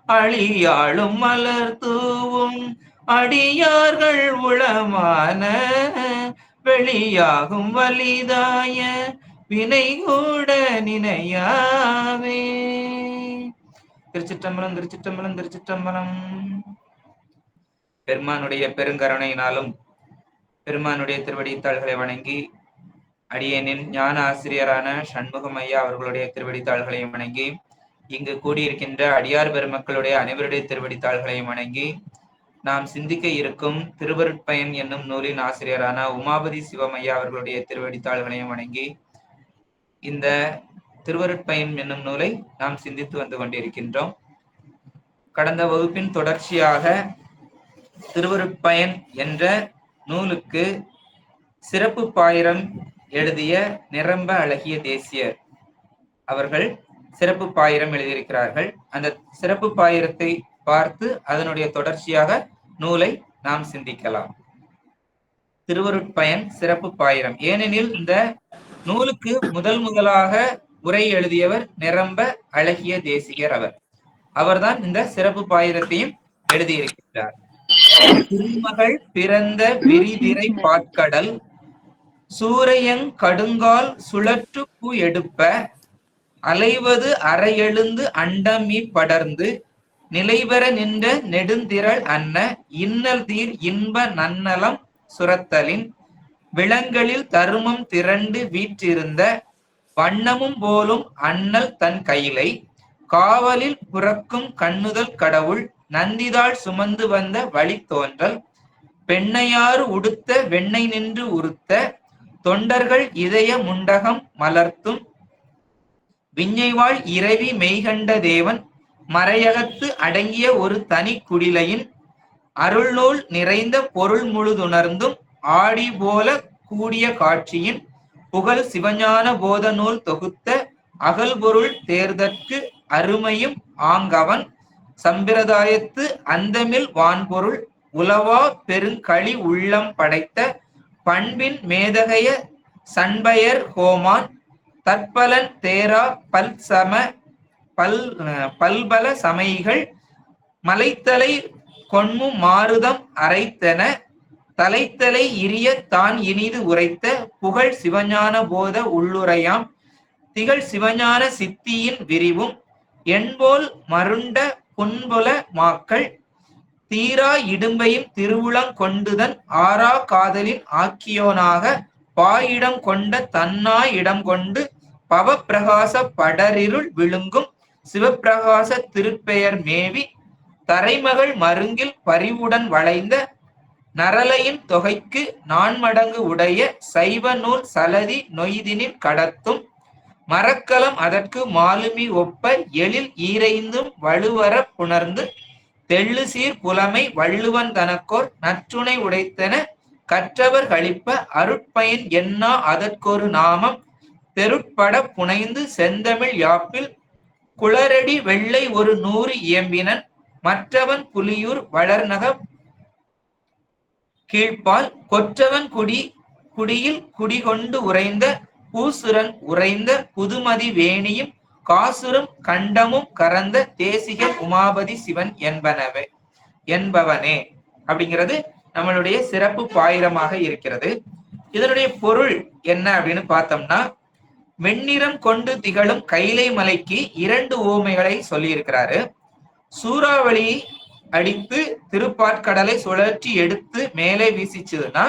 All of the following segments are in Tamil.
அழியாளும் மலர் தூவும் அடியார்கள் உளமான வெளியாகும் வலிதாய வினை கூட நினையாவே. திருச்சிற்றம்பலம், திருச்சிற்றம்பலம், திருச்சிற்றம்பலம். பெருமானுடைய பெருங்கருணையினாலும் பெருமானுடைய திருவடித்தாள்களை வணங்கி அடியேனின் ஞான ஆசிரியரான சண்முகம் ஐயா அவர்களுடைய திருவடித்தாள்களையும் வணங்கி இங்கு கூடியிருக்கின்ற அடியார் பெருமக்களுடைய அனைவருடைய திருவடித்தாள்களையும் வணங்கி நாம் சிந்திக்க இருக்கும் திருவருட்பயன் என்னும் நூலின் ஆசிரியரான உமாபதி சிவமையா அவர்களுடைய திருவடித்தாள்களையும் வணங்கி இந்த திருவருட்பயன் என்னும் நூலை நாம் சிந்தித்து வந்து கொண்டிருக்கின்றோம். கடந்த வகுப்பின் தொடர்ச்சியாக திருவருட்பயன் என்ற நூலுக்கு சிறப்பு பாயிரம் எழுதிய நிரம்ப அழகிய தேசியர் அவர்கள் சிறப்பு பாயிரம் எழுதியிருக்கிறார்கள். அந்த சிறப்பு பாயிரத்தை பார்த்து அதனுடைய தொடர்ச்சியாக நூலை நாம் சிந்திக்கலாம். திருவருட்பயன் சிறப்பு பாயிரம். ஏனெனில் இந்த நூலுக்கு முதலாக உரை எழுதியவர் நிரம்ப அழகிய தேசிகர். அவர்தான் இந்த சிறப்பு பாயிரத்தையும் எழுதியிருக்கிறார். திருமகள் பிறந்த விரிதிரை பாற்கடல் சூரையங் கடுங்கால் சுழற்று பூ எடுப்ப அலைவது அறையெழுந்து அண்டமி படர்ந்து நிலைவர நின்ற நெடுந்திரள் அன்ன இன்னல் தீர் இன்ப நன்னலம் சுரத்தலின் விலங்களில் தருமம் திரண்டு வீற்றிருந்த வண்ணமும் போலும் அண்ணல் தன் கையிலை காவலில் புறக்கும் கண்ணுதல் கடவுள் நந்திதாள் சுமந்து வந்த வழி தோன்றல் பெண்ணையாறு உடுத்த வெண்ணை நின்று உறுத்த தொண்டர்கள் இதய முண்டகம் மலர்த்தும் விஞ்ஞைவாள் இரவி மெய்கண்ட தேவன் மறையகத்து அடங்கிய ஒரு தனி குடிலையின் அருள்நூல் நிறைந்த பொருள் முழுதுணர்ந்தும் ஆடி போல கூடிய காட்சியின் புகழ் சிவஞான போத நூல் தொகுத்த அகல்பொருள் தேர்தற்கு அருமையும் ஆங்கவன் சம்பிரதாயத்து அந்தமில் வான்பொருள் உலவா பெருங்களி உள்ளம் படைத்த பண்பின் மேதகைய சண்பயர் ஹோமான் தற்பலன் தேரா பல்பல சமைகள் மலைத்தலை கொன்மு மாருதம் அரைத்தன தலைத்தலை இரிய தான் இனிது உரைத்த புகழ் சிவஞான போத உள்ளுரையாம் திகழ் சிவஞான சித்தியின் விரிவும் என்போல் மருண்ட புன்புல மாக்கள் தீரா இடும்பையும் திருவுளம் கொண்டுதன் ஆரா காதலின் ஆக்கியோனாக பாயிடம் கொண்ட தன்னாய் இடம் கொண்டு பவப்பிரகாச படரிருள் விழுங்கும் சிவப்பிரகாச திருப்பெயர் மேவி தரைமகள் மருங்கில் பரிவுடன் வளைந்த நரலையின் தொகைக்கு நான்மடங்கு உடைய சைவ நூல் சலதி நொய்தினில் கடத்தும் மரக்கலம் அதற்கு மாலுமி ஒப்ப எழில் ஈரைந்தும் வலுவர புணர்ந்து தெள்ளு சீர் புலமை வள்ளுவன் தனக்கோர் நற்றுணை உடைத்தன கற்றவர் கழிப்ப அருட்பயன் என்னா அதற்கொரு நாமம் தெருட்பட புனைந்து செந்தமிழ் யாப்பில் குளரடி வெள்ளை ஒரு 100 இயம்பினன் மற்றவன் புலியூர் வளர்நக கீழ்ப்பால் கொற்றவன் குடியில் குடிகொண்டு உறைந்த பூசுரன் உறைந்த புதுமதி வேணியும் காசுரும் கண்டமும் கறந்த தேசிகன் உமாபதி சிவன் என்பவனே அப்படிங்கிறது நம்மளுடைய சிறப்பு பாயிரமாக இருக்கிறது. இதனுடைய பொருள் என்ன அப்படின்னு பார்த்தோம்னா, வெண்ணிறம் கொண்டு திகழும் கைலை மலைக்கு 2 உவமைகளை சொல்லி இருக்கிறாரு. சூறாவளி அடித்து திருப்பாற்கடலை சுழற்றி எடுத்து மேலே வீசிச்சதுன்னா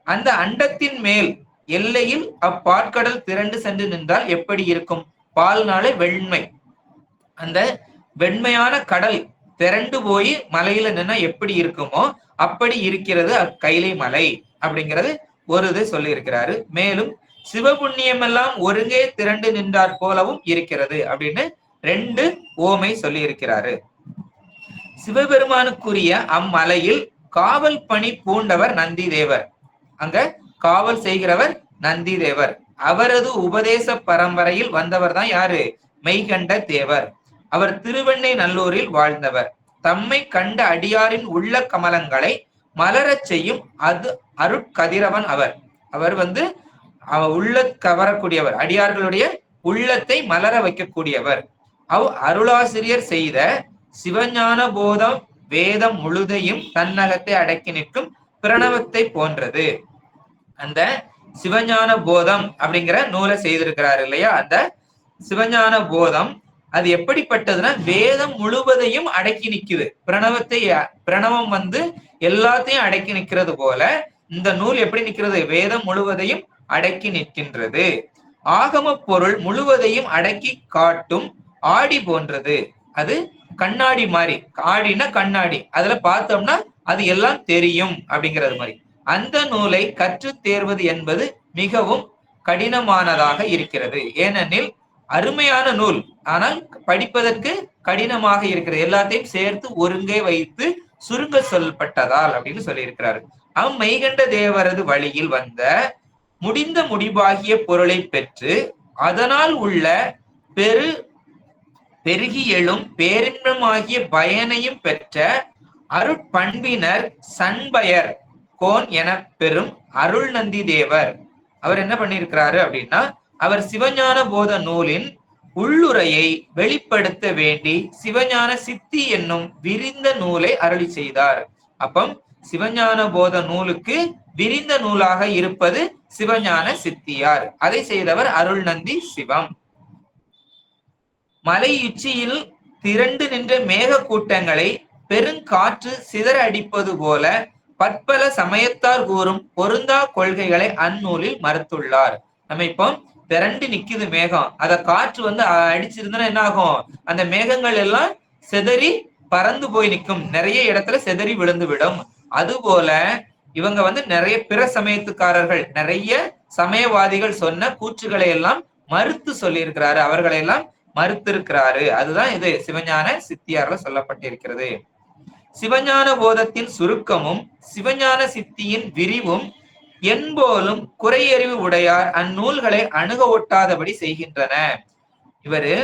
அந்த அண்டத்தின் மேல் எல்லையில் அப்பாற்கடல் திரண்டு சென்று நின்றால் எப்படி இருக்கும்? பால்னாலே வெண்மை, அந்த வெண்மையான கடல் திரண்டு போய் மலையில நின்னா எப்படி இருக்குமோ அப்படி இருக்கிறது கைலை மலை அப்படிங்கிறது ஒரு இது சொல்லி இருக்கிறாரு. மேலும் சிவபுண்ணியம் எல்லாம் ஒருங்கே திரண்டு நின்றார் போலவும் இருக்கிறது அப்படின்னு 2 ஓமை சொல்லி இருக்கிறாரு. சிவபெருமானுக்குரிய அம்மலையில் காவல் பணி பூண்டவர் நந்தி தேவர். அங்க காவல் செய்கிறவர் நந்தி தேவர். அவரது உபதேச பரம்பரையில் வந்தவர் தான் யாரு? மெய்கண்ட தேவர். அவர் திருவெண்ணை நல்லூரில் வாழ்ந்தவர். தம்மை கண்ட அடியாரின் உள்ள கமலங்களை மலரச் செய்யும் அருட்கதிரவன் அவர். அவர் உள்ள கவரக்கூடியவர், அடியார்களுடைய உள்ளத்தை மலர வைக்கக்கூடியவர். அருளாசிரியர் செய்த சிவஞான போதம் வேதம் முழுதையும் தன்னகத்தை அடக்கி நிற்கும் பிரணவத்தை போன்றது. அந்த சிவஞான போதம் அப்படிங்கிற நூலை செய்திருக்கிறார் இல்லையா, அந்த சிவஞான போதம் அது எப்படிப்பட்டதுன்னா வேதம் முழுவதையும் அடக்கி நிக்குது. பிரணவம் எல்லாத்தையும் அடக்கி நிற்கிறது போல இந்த நூல் எப்படி நிற்கிறது, வேதம் முழுவதையும் அடக்கி நிற்கின்றது. ஆகம பொருள் முழுவதையும் அடக்கி காட்டும் ஆடி போன்றது. அது கண்ணாடி மாதிரி, ஆடினா கண்ணாடி, அதுல பார்த்தோம்னா அது எல்லாம் தெரியும் அப்படிங்கிறது மாதிரி. அந்த நூலை கற்று தேர்வது என்பது மிகவும் கடினமானதாக இருக்கிறது. ஏனெனில் அருமையான நூல், ஆனால் படிப்பதற்கு கடினமாக இருக்கிறது. எல்லாத்தையும் சேர்த்து ஒருங்கே வைத்து சுருங்க சொல்லப்பட்டதால் அப்படின்னு சொல்லி இருக்கிறாரு. மெய்கண்ட தேவரது வழியில் வந்த முடிந்த முடிவாகிய பொருளை பெற்று அதனால் உள்ள பெருகி எழும் பேரின்பமாகிய பயனையும் பெற்ற அருட்பண்பினர் சண்பயர் கோன் என பெறும் அருள் நந்தி தேவர் அவர் என்ன பண்ணியிருக்கிறாரு அப்படின்னா, அவர் சிவஞான போத நூலின் உள்ளுரையை வெளிப்படுத்த வேண்டி சிவஞான சித்தி என்னும் விரிந்த நூலை அருளி செய்தார். அப்பம் சிவஞான போத நூலுக்கு விரிந்த நூலாக இருப்பது சிவஞான சித்தியார். அதை செய்தவர் அருள் நந்தி சிவம். மலை உச்சியில் திரண்டு நின்ற மேக கூட்டங்களை பெருங்காற்று சிதற அடிப்பது போல பற்பல சமயத்தார் கூறும் பொருந்தா கொள்கைகளை அந்நூலில் மறுத்துள்ளார். நம்ம இப்போ திரண்டு நிக்குது மேகம், அத காற்று அடிச்சிருந்தா என்ன ஆகும், அந்த மேகங்கள் எல்லாம் செதறி பறந்து போய் நிற்கும், நிறைய இடத்துல செதறி விழுந்து விடும். அதுபோல இவங்க நிறைய பிற சமயத்துக்காரர்கள், நிறைய சமயவாதிகள் சொன்ன கூற்றுகளை எல்லாம் மறுத்து சொல்லி இருக்கிறாரு, அவர்களை எல்லாம் மறுத்திருக்கிறாரு. அதுதான் இது சிவஞான சித்தியார்ல சொல்லப்பட்டிருக்கிறது. சிவஞான போதத்தின் சுருக்கமும் சிவஞான சித்தியின் விரிவும் என்போலும் குறையறிவு உடையார் அந்நூல்களை அணுக ஒட்டாதபடி செய்கின்றன. இவரு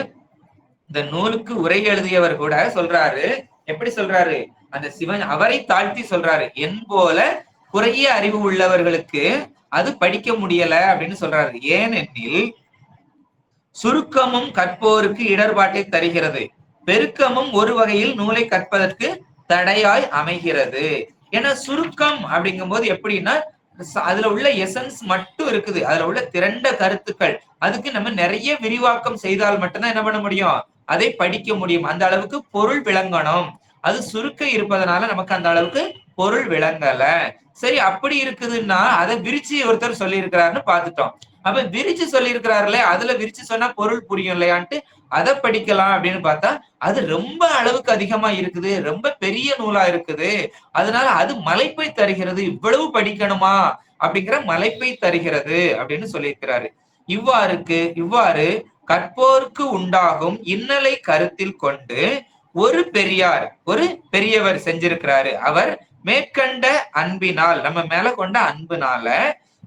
இந்த நூலுக்கு உரை எழுதியவர் கூட சொல்றாரு, எப்படி சொல்றாரு, அந்த சிவன் அவரை தாழ்த்தி சொல்றாரு, என்போல குறைய அறிவு உள்ளவர்களுக்கு அது படிக்க முடியல அப்படின்னு சொல்றாரு. ஏனெனில் சுருக்கமும் கற்போருக்கு இடர்பாட்டை தருகிறது, பெருக்கமும் ஒரு வகையில் நூலை கற்பதற்கு தடையாய் அமைகிறது. ஏன்னா சுருக்கம் அப்படிங்கும் போது எப்படின்னா அதுல உள்ள எசன்ஸ் மட்டும் இருக்குது, அதுல உள்ள திரண்ட கருத்துக்கள், அதுக்கு நம்ம நிறைய விரிவாக்கம் செய்தால் மட்டும்தான் என்ன பண்ண முடியும், அதை படிக்க முடியும். அந்த அளவுக்கு பொருள் விளங்கணும். அது சுருக்க இருப்பதனால நமக்கு அந்த அளவுக்கு பொருள் விளங்கல. சரி, அப்படி இருக்குதுன்னா அதை விரிச்சு ஒருத்தர் சொல்லி இருக்கிறாருன்னு பார்த்துட்டோம். அப்ப விரிச்சு சொல்லி இருக்கிறாருல, அதுல விரிச்சு சொன்னா பொருள் புரியும் இல்லையான்ட்டு அதை படிக்கலாம் அப்படின்னு பார்த்தா அது ரொம்ப அளவுக்கு அதிகமா இருக்குது, ரொம்ப பெரிய நூலா இருக்குது. அதனால அது மலைப்பை தருகிறது, இவ்வளவு படிக்கணுமா அப்படிங்கிற மலைப்பை தருகிறது அப்படின்னு சொல்லியிருக்கிறாரு. இவ்வாறு கற்போருக்கு உண்டாகும் இன்னலை கருத்தில் கொண்டு ஒரு பெரியவர் செஞ்சிருக்கிறாரு. அவர் மேற்கண்ட அன்பினால், நம்ம மேல கொண்ட அன்புனால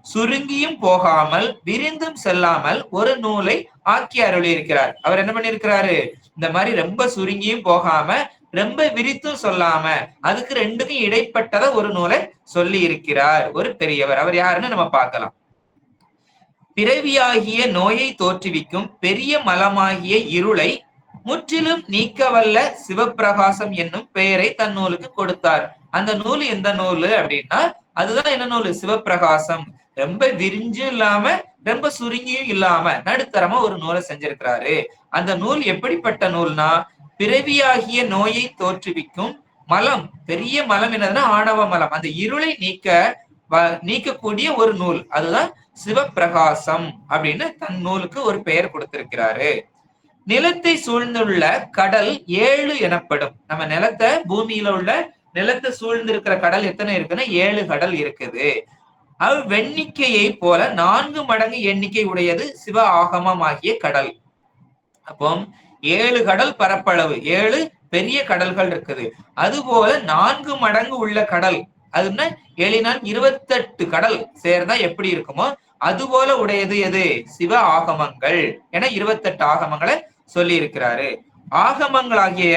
சுருங்கியும் போகாமல் விரிந்தும் செல்லாமல் ஒரு நூலை ஆக்கி அருளி இருக்கிறார். அவர் என்ன பண்ணிருக்கிறாரு, இந்த மாதிரி ரொம்ப சுருங்கியும் போகாம ரொம்ப விரித்தும் சொல்லாம அதுக்கு ரெண்டுக்கும் இடைப்பட்டத ஒரு நூலை சொல்லி இருக்கிறார் ஒரு பெரியவர். அவர் யாருன்னு நம்ம பார்க்கலாம். பிறவியாகிய நோயை தோற்றுவிக்கும் பெரிய மலமாகிய இருளை முற்றிலும் நீக்க வல்ல சிவப்பிரகாசம் என்னும் பெயரை தன் நூலுக்கு கொடுத்தார். அந்த நூல் எந்த நூல் அப்படின்னா அதுதான் என்ன நூல், சிவப்பிரகாசம். ரொம்ப விரிஞ்சும் இல்லாம ரொம்ப சுருங்கியும் இல்லாம நடுத்தரமா ஒரு நூலை செஞ்சிருக்கிறாரு. அந்த நூல் எப்படிப்பட்ட நூல்னா, பிறவியாகிய நோயை தோற்றுவிக்கும் மலம், பெரிய மலம் என்னதுன்னா ஆணவ மலம், அந்த இருளை நீக்கக்கூடிய ஒரு நூல், அதுதான் சிவப்பிரகாசம் அப்படின்னு தன் நூலுக்கு ஒரு பெயர் கொடுத்திருக்கிறாரு. நிலத்தை சூழ்ந்துள்ள கடல் 7 எனப்படும். நம்ம நிலத்தை, பூமியில உள்ள நிலத்தை சூழ்ந்து இருக்கிற கடல் எத்தனை இருக்குன்னா 7 கடல் இருக்குது. வெண்ணிக்கையை போல 4 மடங்கு எண்ணிக்கை உடையது சிவ ஆகமம் ஆகிய கடல். அப்போ 7 கடல் பரப்பளவு, 7 பெரிய கடல்கள் இருக்குது. அதுபோல 4 மடங்கு உள்ள கடல், அதுன்னா 7 28 கடல் சேர்ந்தா எப்படி இருக்குமோ அதுபோல உடையது எது, சிவ ஆகமங்கள் என 28 ஆகமங்களை சொல்லி இருக்கிறாரு. ஆகமங்களாகிய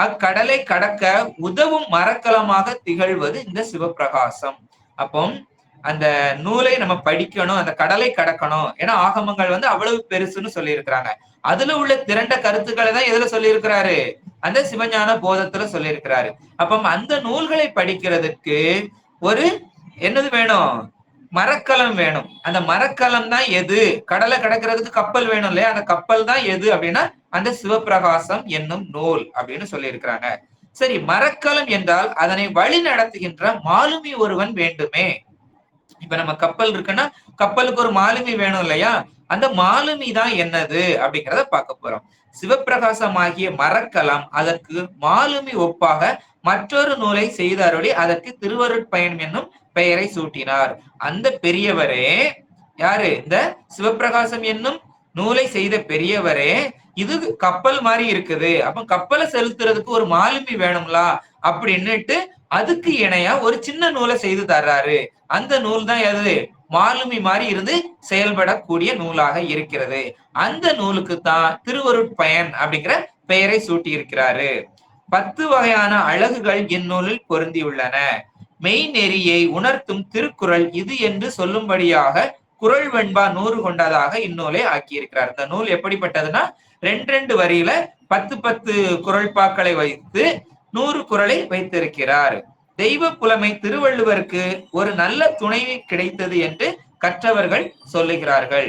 அக்கடலை கடக்க உதவும் மரக்கலமாக திகழ்வது இந்த சிவப்பிரகாசம். அப்போ அந்த நூலை நம்ம படிக்கணும், அந்த கடலை கடக்கணும். ஏன்னா ஆகமங்கள் அவ்வளவு பெருசுன்னு சொல்லி இருக்கிறாங்க. அதுல உள்ள திரண்ட கருத்துக்களை தான் எதுல சொல்லி இருக்கிறாரு, அந்த சிவஞான போதத்துல சொல்லியிருக்கிறாரு. அப்ப அந்த நூல்களை படிக்கிறதுக்கு ஒரு என்னது வேணும்? மரக்கலம் வேணும். அந்த மரக்கலம் தான் எது? கடலை கடக்கிறதுக்கு கப்பல் வேணும் இல்லையா? அந்த கப்பல் தான் எது அப்படின்னா அந்த சிவப்பிரகாசம் என்னும் நூல் அப்படின்னு சொல்லியிருக்கிறாங்க. சரி, மரக்கலம் என்றால் அதனை வழி நடத்துகின்ற மாலுமி ஒருவன் வேண்டுமே. இப்ப நம்ம கப்பல் இருக்குன்னா கப்பலுக்கு ஒரு மாலுமி வேணும் இல்லையா? அந்த மாலுமி தான் என்னது அப்படிங்கிறத பார்க்க போறோம். சிவப்பிரகாசமாகிய மரக்கலம் அதற்கு மாலுமி ஒப்பாக மற்றொரு நூலை செய்த அருளி அதற்கு திருவருட்பயன் என்னும் பெயரை சூட்டினார். அந்த பெரியவரே யாரு? இந்த சிவப்பிரகாசம் என்னும் நூலை செய்த பெரியவரே இது கப்பல் மாதிரி இருக்குது, அப்ப கப்பலை செலுத்துறதுக்கு ஒரு மாலுமி வேணும்லா அப்படின்னுட்டு அதுக்கு இணையா ஒரு சின்ன நூலை செய்து தர்றாரு. அந்த நூல் தான் எது? மாலுமி மாதிரி இருந்து செயல்படக்கூடிய நூலாக இருக்கிறது. அந்த நூலுக்கு தான் திருவருட்பயன் அப்படிங்கிற பெயரை சூட்டி இருக்கிறாரு. 10 வகையான அழகுகள் இந்நூலில் பொருந்தியுள்ளன. மெய் நெறியை உணர்த்தும் திருக்குறள் இது என்று சொல்லும்படியாக குறள் வெண்பா 100 கொண்டதாக இந்நூலை ஆக்கியிருக்கிறார். இந்த நூல் எப்படிப்பட்டதுன்னா 2 வரியில 10 குறள்பாக்களை வைத்து 100 குறளை வைத்திருக்கிறார். தெய்வ புலமை திருவள்ளுவருக்கு ஒரு நல்ல துணை கிடைத்தது என்று கற்றவர்கள் சொல்லுகிறார்கள்.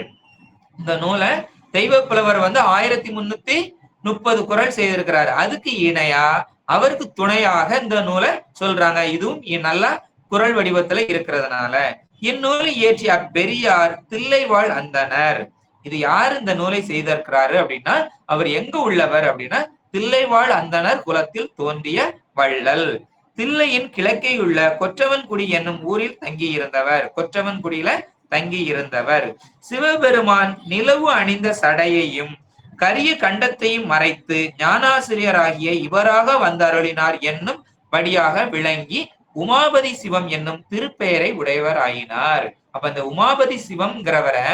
இந்த நூலை தெய்வ புலவர் 1330 குறள் செய்திருக்கிறார். அதுக்கு இணையா அவருக்கு துணையாக இந்த நூலை சொல்றாங்க. இதுவும் நல்லா குறள் வடிவத்துல இருக்கிறதுனால இந்நூலை இயற்றிய பெரியார் தில்லைவாழ் அந்தனர். இது யார் இந்த நூலை செய்திருக்கிறாரு அப்படின்னா அவர் எங்க உள்ளவர் அப்படின்னா தில்லைவாழ் அந்தனர் குலத்தில் தோன்றிய வள்ளல். தில்லையின் கிழக்கே உள்ள கொற்றவன்குடி என்னும் ஊரில் தங்கி இருந்தவர். கொற்றவன்குடியில தங்கி இருந்தவர். சிவபெருமான் நிலவு அணிந்த சடையையும் கரிய கண்டத்தையும் மறைத்து ஞானாசிரியராகிய இவராக வந்தருளினார் என்னும் படியாக விளங்கி உமாபதி சிவம் என்னும் திருப்பெயரை உடையவர் ஆயினார். அப்ப இந்த உமாபதி சிவம்ங்கிறவரை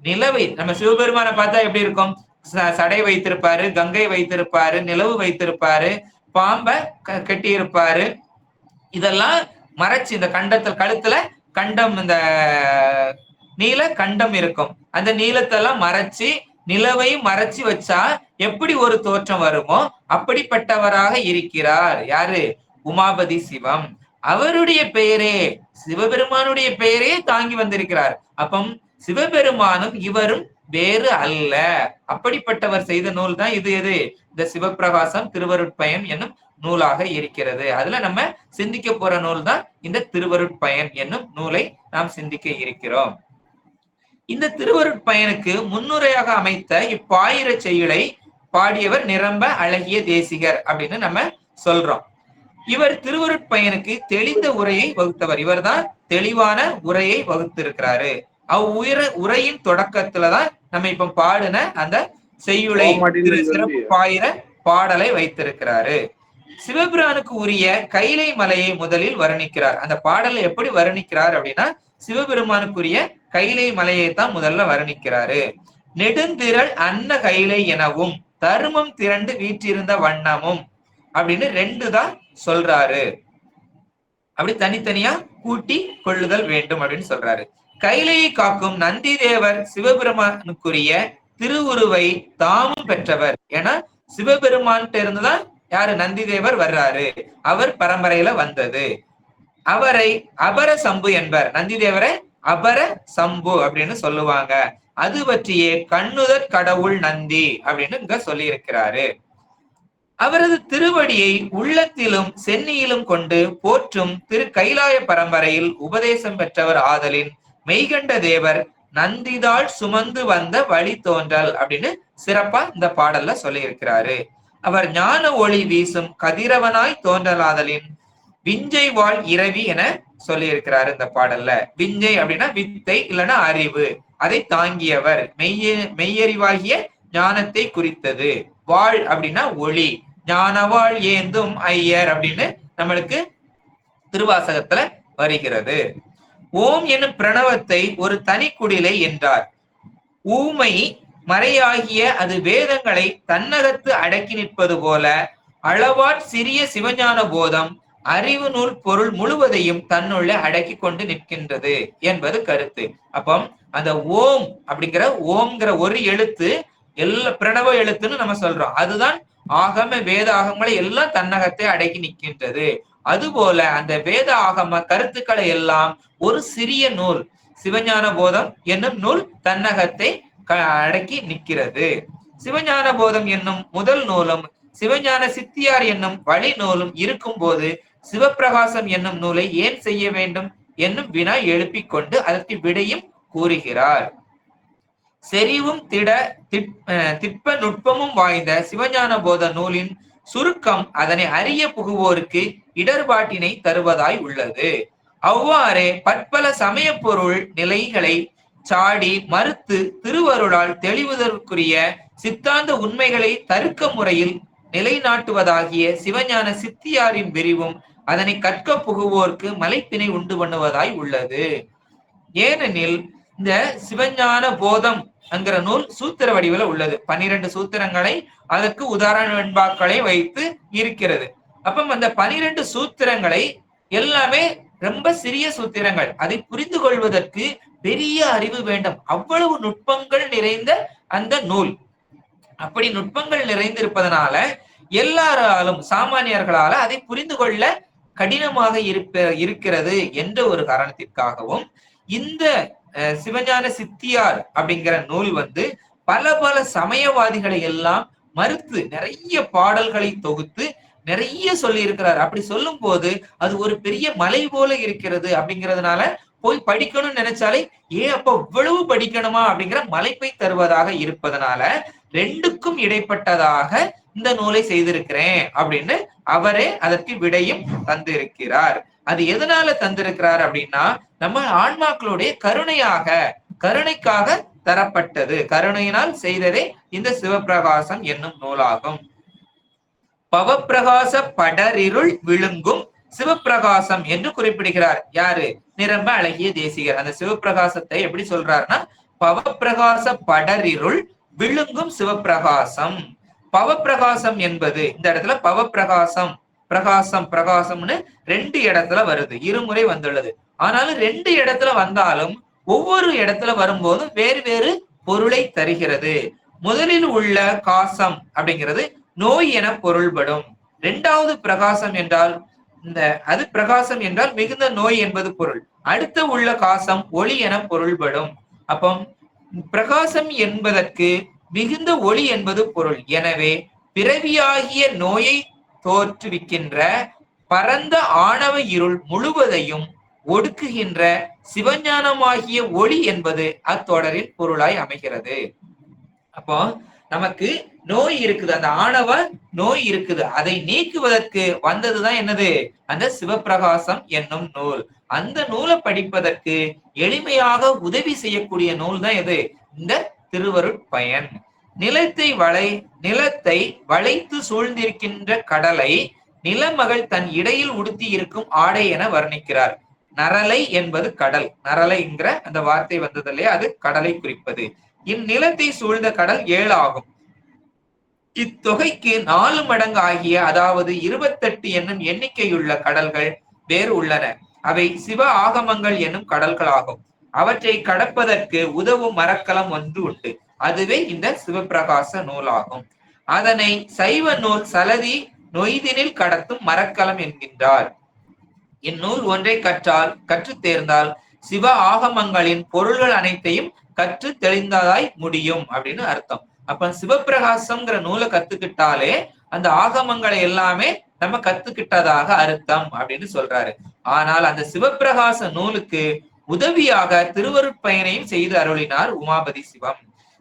நிலவை நம்ம சிவபெருமானை பார்த்தா எப்படி இருக்கும்? சடை வைத்திருப்பாரு, கங்கை வைத்திருப்பாரு, நிலவு வைத்திருப்பாரு, பாம்பை கட்டி இருப்பாரு. இதெல்லாம் மறைச்சு இந்த கண்டத்துல கழுத்துல கண்டம், இந்த நீல கண்டம் இருக்கும். அந்த நீளத்தெல்லாம் மறைச்சு நிலவையும் மறைச்சு வச்சா எப்படி ஒரு தோற்றம் வருமோ அப்படிப்பட்டவராக இருக்கிறார். யாரு? உமாபதி சிவம். அவருடைய பெயரே சிவபெருமானுடைய பெயரே தாங்கி வந்திருக்கிறார். அப்பம் சிவபெருமானும் இவரும் வேறு அல்ல. அப்படிப்பட்டவர் செய்த நூல் தான் இது. எது? இந்த சிவப்பிரகாசம் திருவருட்பயன் என்னும் நூலாக இருக்கிறது. அதுல நம்ம சிந்திக்க போற நூல் தான் இந்த திருவருட்பயன் என்னும் நூலை நாம் சிந்திக்க இருக்கிறோம். இந்த திருவருட்பயனுக்கு முன்னுரையாக அமைத்த இப்பாயிர செய்யுளை பாடியவர் நிரம்ப அழகிய தேசிகர் அப்படின்னு நம்ம சொல்றோம். இவர் திருவருட்பயனுக்கு தெளிந்த உரையை வகுத்தவர். இவர் தான் தெளிவான உரையை வகுத்திருக்கிறாரு. உரையின் தொடக்கத்துலதான் நம்ம இப்ப பாடின அந்த செய்யுளை சிறப்பு பாயிர பாடலை வைத்திருக்கிறாரு. சிவபிரானுக்கு உரிய கைலை மலையை முதலில் வர்ணிக்கிறார். அந்த பாடலை எப்படி வர்ணிக்கிறார் அப்படின்னா சிவபெருமானுக்குரிய கைலை மலையை தான் முதல்ல வர்ணிக்கிறாரு. நெடுந்திரள் அன்ன கைலை எனவும் தருமம் திரண்டு வீற்றிருந்த வண்ணமும் அப்படின்னு 2 தான் சொல்றாரு. அப்படி தனித்தனியா கூட்டி கொள்ளுதல் வேண்டும் அப்படின்னு சொல்றாரு. கைலையை காக்கும் நந்தி தேவர் சிவபெருமானுக்குரிய திருவுருவை தாமும் பெற்றவர். ஏன்னா சிவபெருமான்கிட்ட இருந்துதான் யாரு? நந்தி தேவர் வர்றாரு. அவர் பரம்பரையில வந்தது. அவரை அபர சம்பு என்பர். நந்தி தேவரை அபர சம்பு அப்படின்னு சொல்லுவாங்க. அது பற்றியே கண்ணுதற் கடவுள் நந்தி அப்படின்னு இங்க சொல்லி இருக்கிறாரு. அவரது திருவடியை உள்ளத்திலும் சென்னியிலும் கொண்டு போற்றும் திரு கைலாய பரம்பரையில் உபதேசம் பெற்றவர் ஆதலின் மெய்கண்ட தேவர் நந்திதாள் சுமந்து வந்த வழி தோன்றல் அப்படின்னு சிறப்பா இந்த பாடல்ல சொல்லி இருக்கிறாரு. அவர் ஞான ஒளி வீசும் கதிரவனாய் தோன்றலாதலின் விஞ்சை வாழ் இரவி என சொல்லி இருக்கிறாரு இந்த பாடல்ல. விஞ்சை அப்படின்னா வித்தை இல்லைன்னா அறிவு, அதை தாங்கியவர். மெய்யறிவாகிய ஞானத்தை குறித்தது. வாழ் அப்படின்னா ஒளி, ஞானவாள் ஏந்தும் ஐயர் அப்படின்னு நம்மளுக்கு திருவாசகத்துல வருகிறது. ஓம் எனும் பிரணவத்தை ஒரு தனி குடிலை என்றார். ஊமை மறையாகிய அது வேதங்களை தன்னகத்து அடக்கி நிற்பது போல அளவாட் சிறிய சிவஞான போதம் அறிவு நூல் பொருள் முழுவதையும் தன்னுள்ள அடக்கி கொண்டு நிற்கின்றது என்பது கருத்து. அப்போ அந்த ஓம் அப்படிங்கிற ஓம்ங்கிற ஒரு எழுத்து எல்லா பிரணவ எழுத்துன்னு நம்ம சொல்றோம். அதுதான் ஆகம வேத ஆகமங்களை எல்லாம் தன்னகத்தை அடக்கி நிற்கின்றது. அதுபோல அந்த வேத ஆகம கருத்துக்களை எல்லாம் ஒரு சிறிய நூல் சிவஞான போதம் என்னும் நூல் தன்னகத்தை அடக்கி நிற்கிறது. சிவஞான போதம் என்னும் முதல் நூலும் சிவஞான சித்தியார் என்னும் வழி நூலும் இருக்கும் போது சிவப்பிரகாசம் என்னும் நூலை ஏன் செய்ய வேண்டும் என்னும் வினா எழுப்பிக் கொண்டு அதற்கு விடையும் கூறுகிறார். செறிவும் திட்ப நுட்பமும் வாய்ந்த சிவஞான போத நூலின் சுருக்கம் அதனை அறிய புகுவோருக்கு இடர்பாட்டினை தருவதாய் உள்ளது. அவ்வாறே பற்பல சமய பொருள் நிலைகளை சாடி மறுத்து திருவருளால் தெளிவுதற்குரிய சித்தாந்த உண்மைகளை தருக்க முறையில் நிலைநாட்டுவதாகிய சிவஞான சித்தியாரின் விரிவும் அதனை கற்க புகுவோர்க்கு மலைப்பினை உண்டு பண்ணுவதாய் உள்ளது. ஏனெனில் இந்த சிவஞான போதம் என்கிற நூல் சூத்திர வடிவில் உள்ளது. 12 சூத்திரங்களை அதற்கு உதாரண வெண்பாக்களை வைத்து இருக்கிறது. அப்ப அந்த 12 சூத்திரங்களை எல்லாமே ரொம்ப சிறிய சூத்திரங்கள். அதை புரிந்து கொள்வதற்கு பெரிய அறிவு வேண்டும். அவ்வளவு நுட்பங்கள் நிறைந்த அந்த நூல். அப்படி நுட்பங்கள் நிறைந்திருப்பதனால எல்லாராலும் சாமானியர்களால அதை புரிந்து கொள்ள கடினமாக இருக்கிறது என்ற ஒரு காரணத்திற்காகவும் இந்த சிவஞான சித்தியார் அப்படிங்கிற நூல் பல சமயவாதிகளை எல்லாம் மறுத்து நிறைய பாடல்களை தொகுத்து நிறைய சொல்லி இருக்கிறார். அப்படி சொல்லும் போது அது ஒரு பெரிய மலை போல இருக்கிறது. அப்படிங்கிறதுனால போய் படிக்கணும்னு நினைச்சாலே அப்ப இவ்வளவு படிக்கணுமா அப்படிங்கிற மலைப்பை தருவதாக இருப்பதனால ரெண்டுக்கும் இடைப்பட்டதாக இந்த நூலை செய்திருக்கிறேன் அப்படின்னு அவரே அதற்கு விடையும் தந்திருக்கிறார். அது எதனால தந்திருக்கிறார் அப்படின்னா நம்ம ஆன்மாக்களுடைய கருணைக்காக தரப்பட்டது. கருணையினால் செய்ததே இந்த சிவப்பிரகாசம் என்னும் நூலாகும். பவப்பிரகாச படரிருள் விழுங்கும் சிவப்பிரகாசம் என்று குறிப்பிடுகிறார். யாரு? நிரம்ப அழகிய தேசிகர். அந்த சிவப்பிரகாசத்தை எப்படி சொல்றாருன்னா பவப்பிரகாச படரிருள் விழுங்கும் சிவப்பிரகாசம். பவப்பிரகாசம் என்பது இந்த இடத்துல பவப்பிரகாசம் பிரகாசம்னு 2 இடத்துல வருது, இருமுறை வந்துள்ளது. ஆனாலும் 2 இடத்துல வந்தாலும் ஒவ்வொரு இடத்துல வரும்போதும் வேறு வேறு பொருளை தருகிறது. முதலில் உள்ள காசம் அப்படிங்கிறது நோய் என பொருள்படும். 2வது பிரகாசம் என்றால் அது பிரகாசம் என்றால் மிகுந்த நோய் என்பது பொருள். அடுத்த உள்ள காசம் ஒளி என பொருள்படும். அப்போ பிரகாசம் என்பதற்கு மிகுந்த ஒளி என்பது பொருள். எனவே பிறவியாகிய நோயை தோற்றுவிக்கின்ற பரந்த ஆணவ இருள் முழுவதையும் ஒடுக்குகின்ற சிவஞானமாகிய ஒளி என்பது அத்தொடரில் பொருளாய் அமைகிறது. அப்போ நமக்கு நோய் இருக்குது, அந்த ஆணவ நோய் இருக்குது, அதை நீக்குவதற்கு வந்ததுதான் என்னது? அந்த சிவப்பிரகாசம் என்னும் நூல். அந்த நூலை படிப்பதற்கு எளிமையாக உதவி செய்யக்கூடிய நூல் தான் எது? இந்த திருவருட்பயன். நிலத்தை வளைத்து சூழ்ந்திருக்கின்ற கடலை நிலமகள் தன் இடையில் உடுத்தி இருக்கும் ஆடை என வர்ணிக்கிறார். நரலை என்பது கடல். நரலைங்கிற அந்த வார்த்தை வந்ததில்லையே, அது கடலை குறிப்பது. இந்நிலத்தை சூழ்ந்த கடல் 7 ஆகும். இத்தொகைக்கு 4 மடங்கு ஆகிய அதாவது 28 என்னும் எண்ணிக்கையுள்ள கடல்கள் வேறு உள்ளன. அவை சிவ ஆகமங்கள் என்னும் கடல்கள் ஆகும். அவற்றை கடப்பதற்கு உதவும் மரக்கலம் ஒன்று உண்டு. அதுவே இந்த சிவப்பிரகாச நூலாகும். அதனை சைவ நூல் சலதி நொய்தினில் கடத்தும் மரக்கலம் என்கின்றார். இந்நூல் ஒன்றை கற்று தேர்ந்தால் சிவ ஆகமங்களின் பொருள்கள் அனைத்தையும் கற்று தெளிந்ததாய் முடியும் அப்படின்னு அர்த்தம். அப்ப சிவப்பிரகாசம்ங்கிற நூலை கத்துக்கிட்டாலே அந்த ஆகமங்களை எல்லாமே நம்ம கத்துக்கிட்டதாக அர்த்தம் அப்படின்னு சொல்றாரு. ஆனால் அந்த சிவப்பிரகாச நூலுக்கு உதவியாக திருவருட்பயனையும் செய்து அருளினார் உமாபதி சிவம்.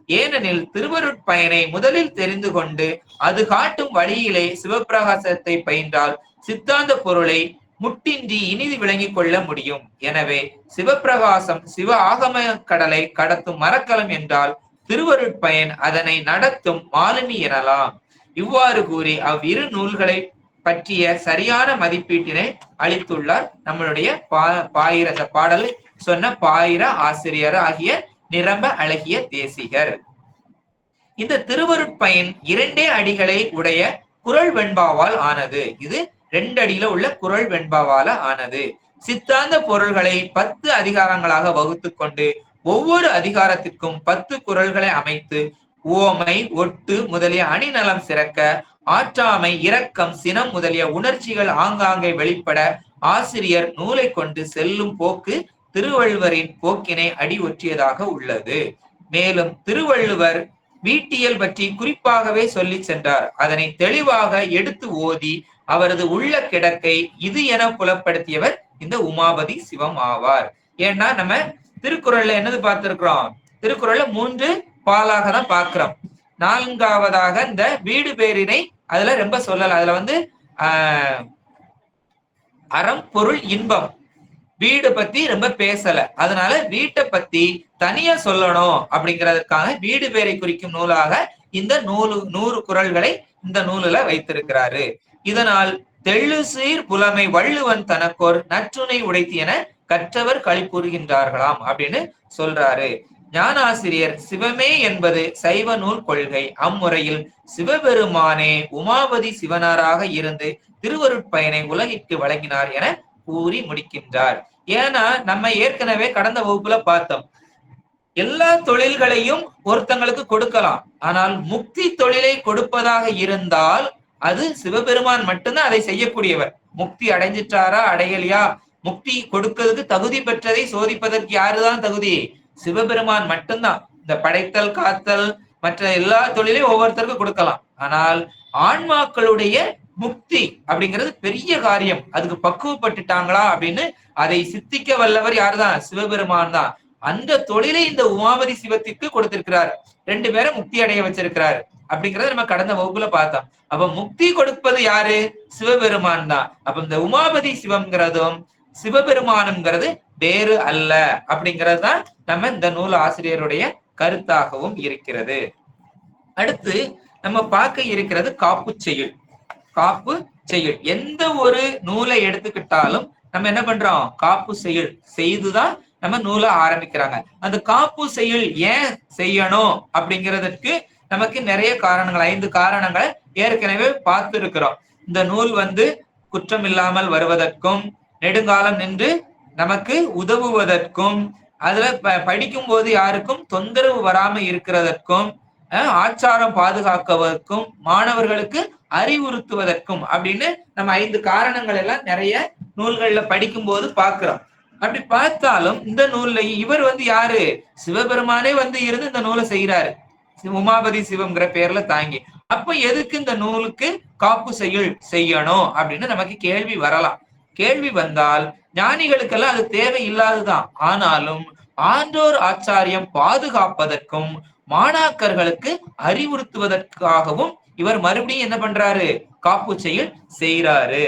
ஏனெனில் திருவருட்பயனை முதலில் தெரிந்து கொண்டு அது காட்டும் வழியிலே சிவப்பிரகாசத்தை பயின்றால் சித்தாந்த பொருளை முட்டின்றி இனிது விளங்கிக் கொள்ள முடியும். எனவே சிவப்பிரகாசம் சிவ ஆகம கடலை கடத்தும் மரக்கலம் என்றால் திருவருட்பயன் அதனை நடத்தும் மாலினி எனலாம். இவ்வாறு கூறி அவ்விரு நூல்களை பற்றிய சரியான மதிப்பீட்டினை அளித்துள்ளார் நம்மளுடைய பாயிர பாடலை சொன்ன பாயிர ஆசிரியர் ஆகிய நிரம்ப அழகிய தேசிகர். இந்த திருவருட்பயன் 2 அடிகளை உடைய குறள் வெண்பாவால் ஆனது. இது 2 அடியில உள்ள குறள் வெண்பாவால ஆனது. சித்தாந்த பொருள்களை 10 அதிகாரங்களாக வகுத்து கொண்டு ஒவ்வொரு அதிகாரத்திற்கும் 10 குறள்களை அமைத்து ஓமை ஒட்டு முதலிய அணிநலம் சிறக்க ஆற்றாமை, இரக்கம், சினம் முதலிய உணர்ச்சிகள் ஆங்காங்கே வெளிப்பட ஆசிரியர் நூலை கொண்டு செல்லும் போக்கு திருவள்ளுவரின் போக்கினை அடி ஒற்றியதாக உள்ளது. மேலும் திருவள்ளுவர் வீட்டியல் பற்றி குறிப்பாகவே சொல்லி சென்றார். அதனை தெளிவாக எடுத்து ஓதி அவரது உள்ள கிடக்கை இது என புலப்படுத்தியவர் இந்த உமாபதி சிவம் ஆவார். ஏன்னா நம்ம திருக்குறள்ல என்னது பார்த்திருக்கிறோம், திருக்குறள்ல 3 பாலாக தான் பார்க்கிறோம். 4வதாக இந்த வீடு பேரினை அதுல ரொம்ப சொல்லல. அதுல வந்து அறம், பொருள், இன்பம், வீடு பத்தி ரொம்ப பேசல. அதனால வீட்டை பத்தி தனியா சொல்லணும் அப்படிங்கிறதுக்காக வீடு பேரை குறிக்கும் நூலாக இந்த 100 குறள்களை இந்த நூலுல வைத்திருக்கிறாரு. இதனால் தெள்ளுசீர் புலமை வள்ளுவன் தனக்கோர் நற்றுணை உடைத்து என கற்றவர் களிப்புறுகின்றார்களாம் அப்படின்னு சொல்றாரு. ஞானாசிரியர் சிவமே என்பது சைவ நூல் கொள்கை. அம்முறையில் சிவபெருமானே உமாபதி சிவனாராக இருந்து திருவருட்பயனை உலகிற்கு வழங்கினார் என கூறி முடிக்கின்றார். ஏன்னா நம்ம ஏற்கனவே கடந்த வகுப்புல பார்த்தோம், எல்லா தொழில்களையும் ஒருத்தங்களுக்கு கொடுக்கலாம். ஆனால் முக்தி தொழிலை கொடுப்பதாக இருந்தால் அது சிவபெருமான் மட்டும்தான் அதை செய்யக்கூடியவர். முக்தி அடைஞ்சிட்டாரா அடையலையா, முக்தி கொடுக்கிறதுக்கு தகுதி பெற்றதை சோதிப்பதற்கு யாருதான் தகுதி? சிவபெருமான் மட்டும்தான். இந்த படைத்தல், காத்தல், மற்ற எல்லா தொழிலையும் ஒவ்வொருத்தருக்கும் கொடுக்கலாம். ஆனால் ஆன்மாக்களுடைய முக்தி அப்படிங்கிறது பெரிய காரியம். அதுக்கு பக்குவப்பட்டுட்டாங்களா அப்படின்னு அதை சித்திக்க வல்லவர் யாருதான்? சிவபெருமான் தான். அந்த தொழிலை இந்த உமாபதி சிவத்திற்கு கொடுத்திருக்கிறார். 2 பேரை முக்தி அடைய வச்சிருக்கிறார் அப்படிங்கறத நம்ம கடந்த வகுப்புல பார்த்தோம். அப்ப முக்தி கொடுப்பது யாரு? சிவபெருமான் தான். அப்ப இந்த உமாபதி சிவம்ங்கிறதும் சிவபெருமானுங்கிறது வேறு அல்ல அப்படிங்கிறது தான் நம்ம இந்த நூல் ஆசிரியருடைய கருத்தாகவும் இருக்கிறது. அடுத்து நம்ம பார்க்க இருக்கிறது காப்பு செய்யுள். காப்பு செய்யுள் எந்த ஒரு நூலை எடுத்துக்கிட்டாலும் நம்ம என்ன பண்றோம்? காப்பு செய்யுள் செய்துதான் நம்ம நூலை ஆரம்பிக்கிறாங்க. அந்த காப்பு செய்யுள் ஏன் செய்யணும் அப்படிங்கிறதுக்கு நமக்கு நிறைய காரணங்கள், 5 காரணங்களை ஏற்கனவே பார்த்து இருக்கிறோம். இந்த நூல் வந்து குற்றம் இல்லாமல் வருவதற்கும், நெடுங்காலம் நின்று நமக்கு உதவுவதற்கும், அதுல படிக்கும் போது யாருக்கும் தொந்தரவு வராம இருக்கிறதற்கும், ஆச்சாரம் பாதுகாக்குவதற்கும், மாணவர்களுக்கு அறிவுறுத்துவதற்கும் அப்படின்னு நம்ம 5 காரணங்கள் எல்லாம் நிறைய நூல்கள்ல படிக்கும் போது பார்க்கிறோம். அப்படி பார்த்தாலும் இந்த நூல்ல இவர் வந்து யாரு? சிவபெருமானே வந்து இருந்து இந்த நூலை செய்யறாரு, உமாபதி சிவம்ங்கிற பேர்ல தாங்கி. அப்ப எதுக்கு இந்த நூலுக்கு காப்பு செய்யுள் செய்யணும் அப்படின்னு நமக்கு கேள்வி வரலாம். கேள்வி வந்தால் ஞானிகளுக்கெல்லாம் அது தேவை இல்லாததுதான். ஆனாலும் ஆன்றோர் ஆச்சாரியம் பாதுகாப்பதற்கும் மாணாக்கர்களுக்கு அறிவுறுத்துவதற்காகவும் இவர் மறுபடியும் என்ன பண்றாரு? காப்பு செய்யுள் செய்யறாரு.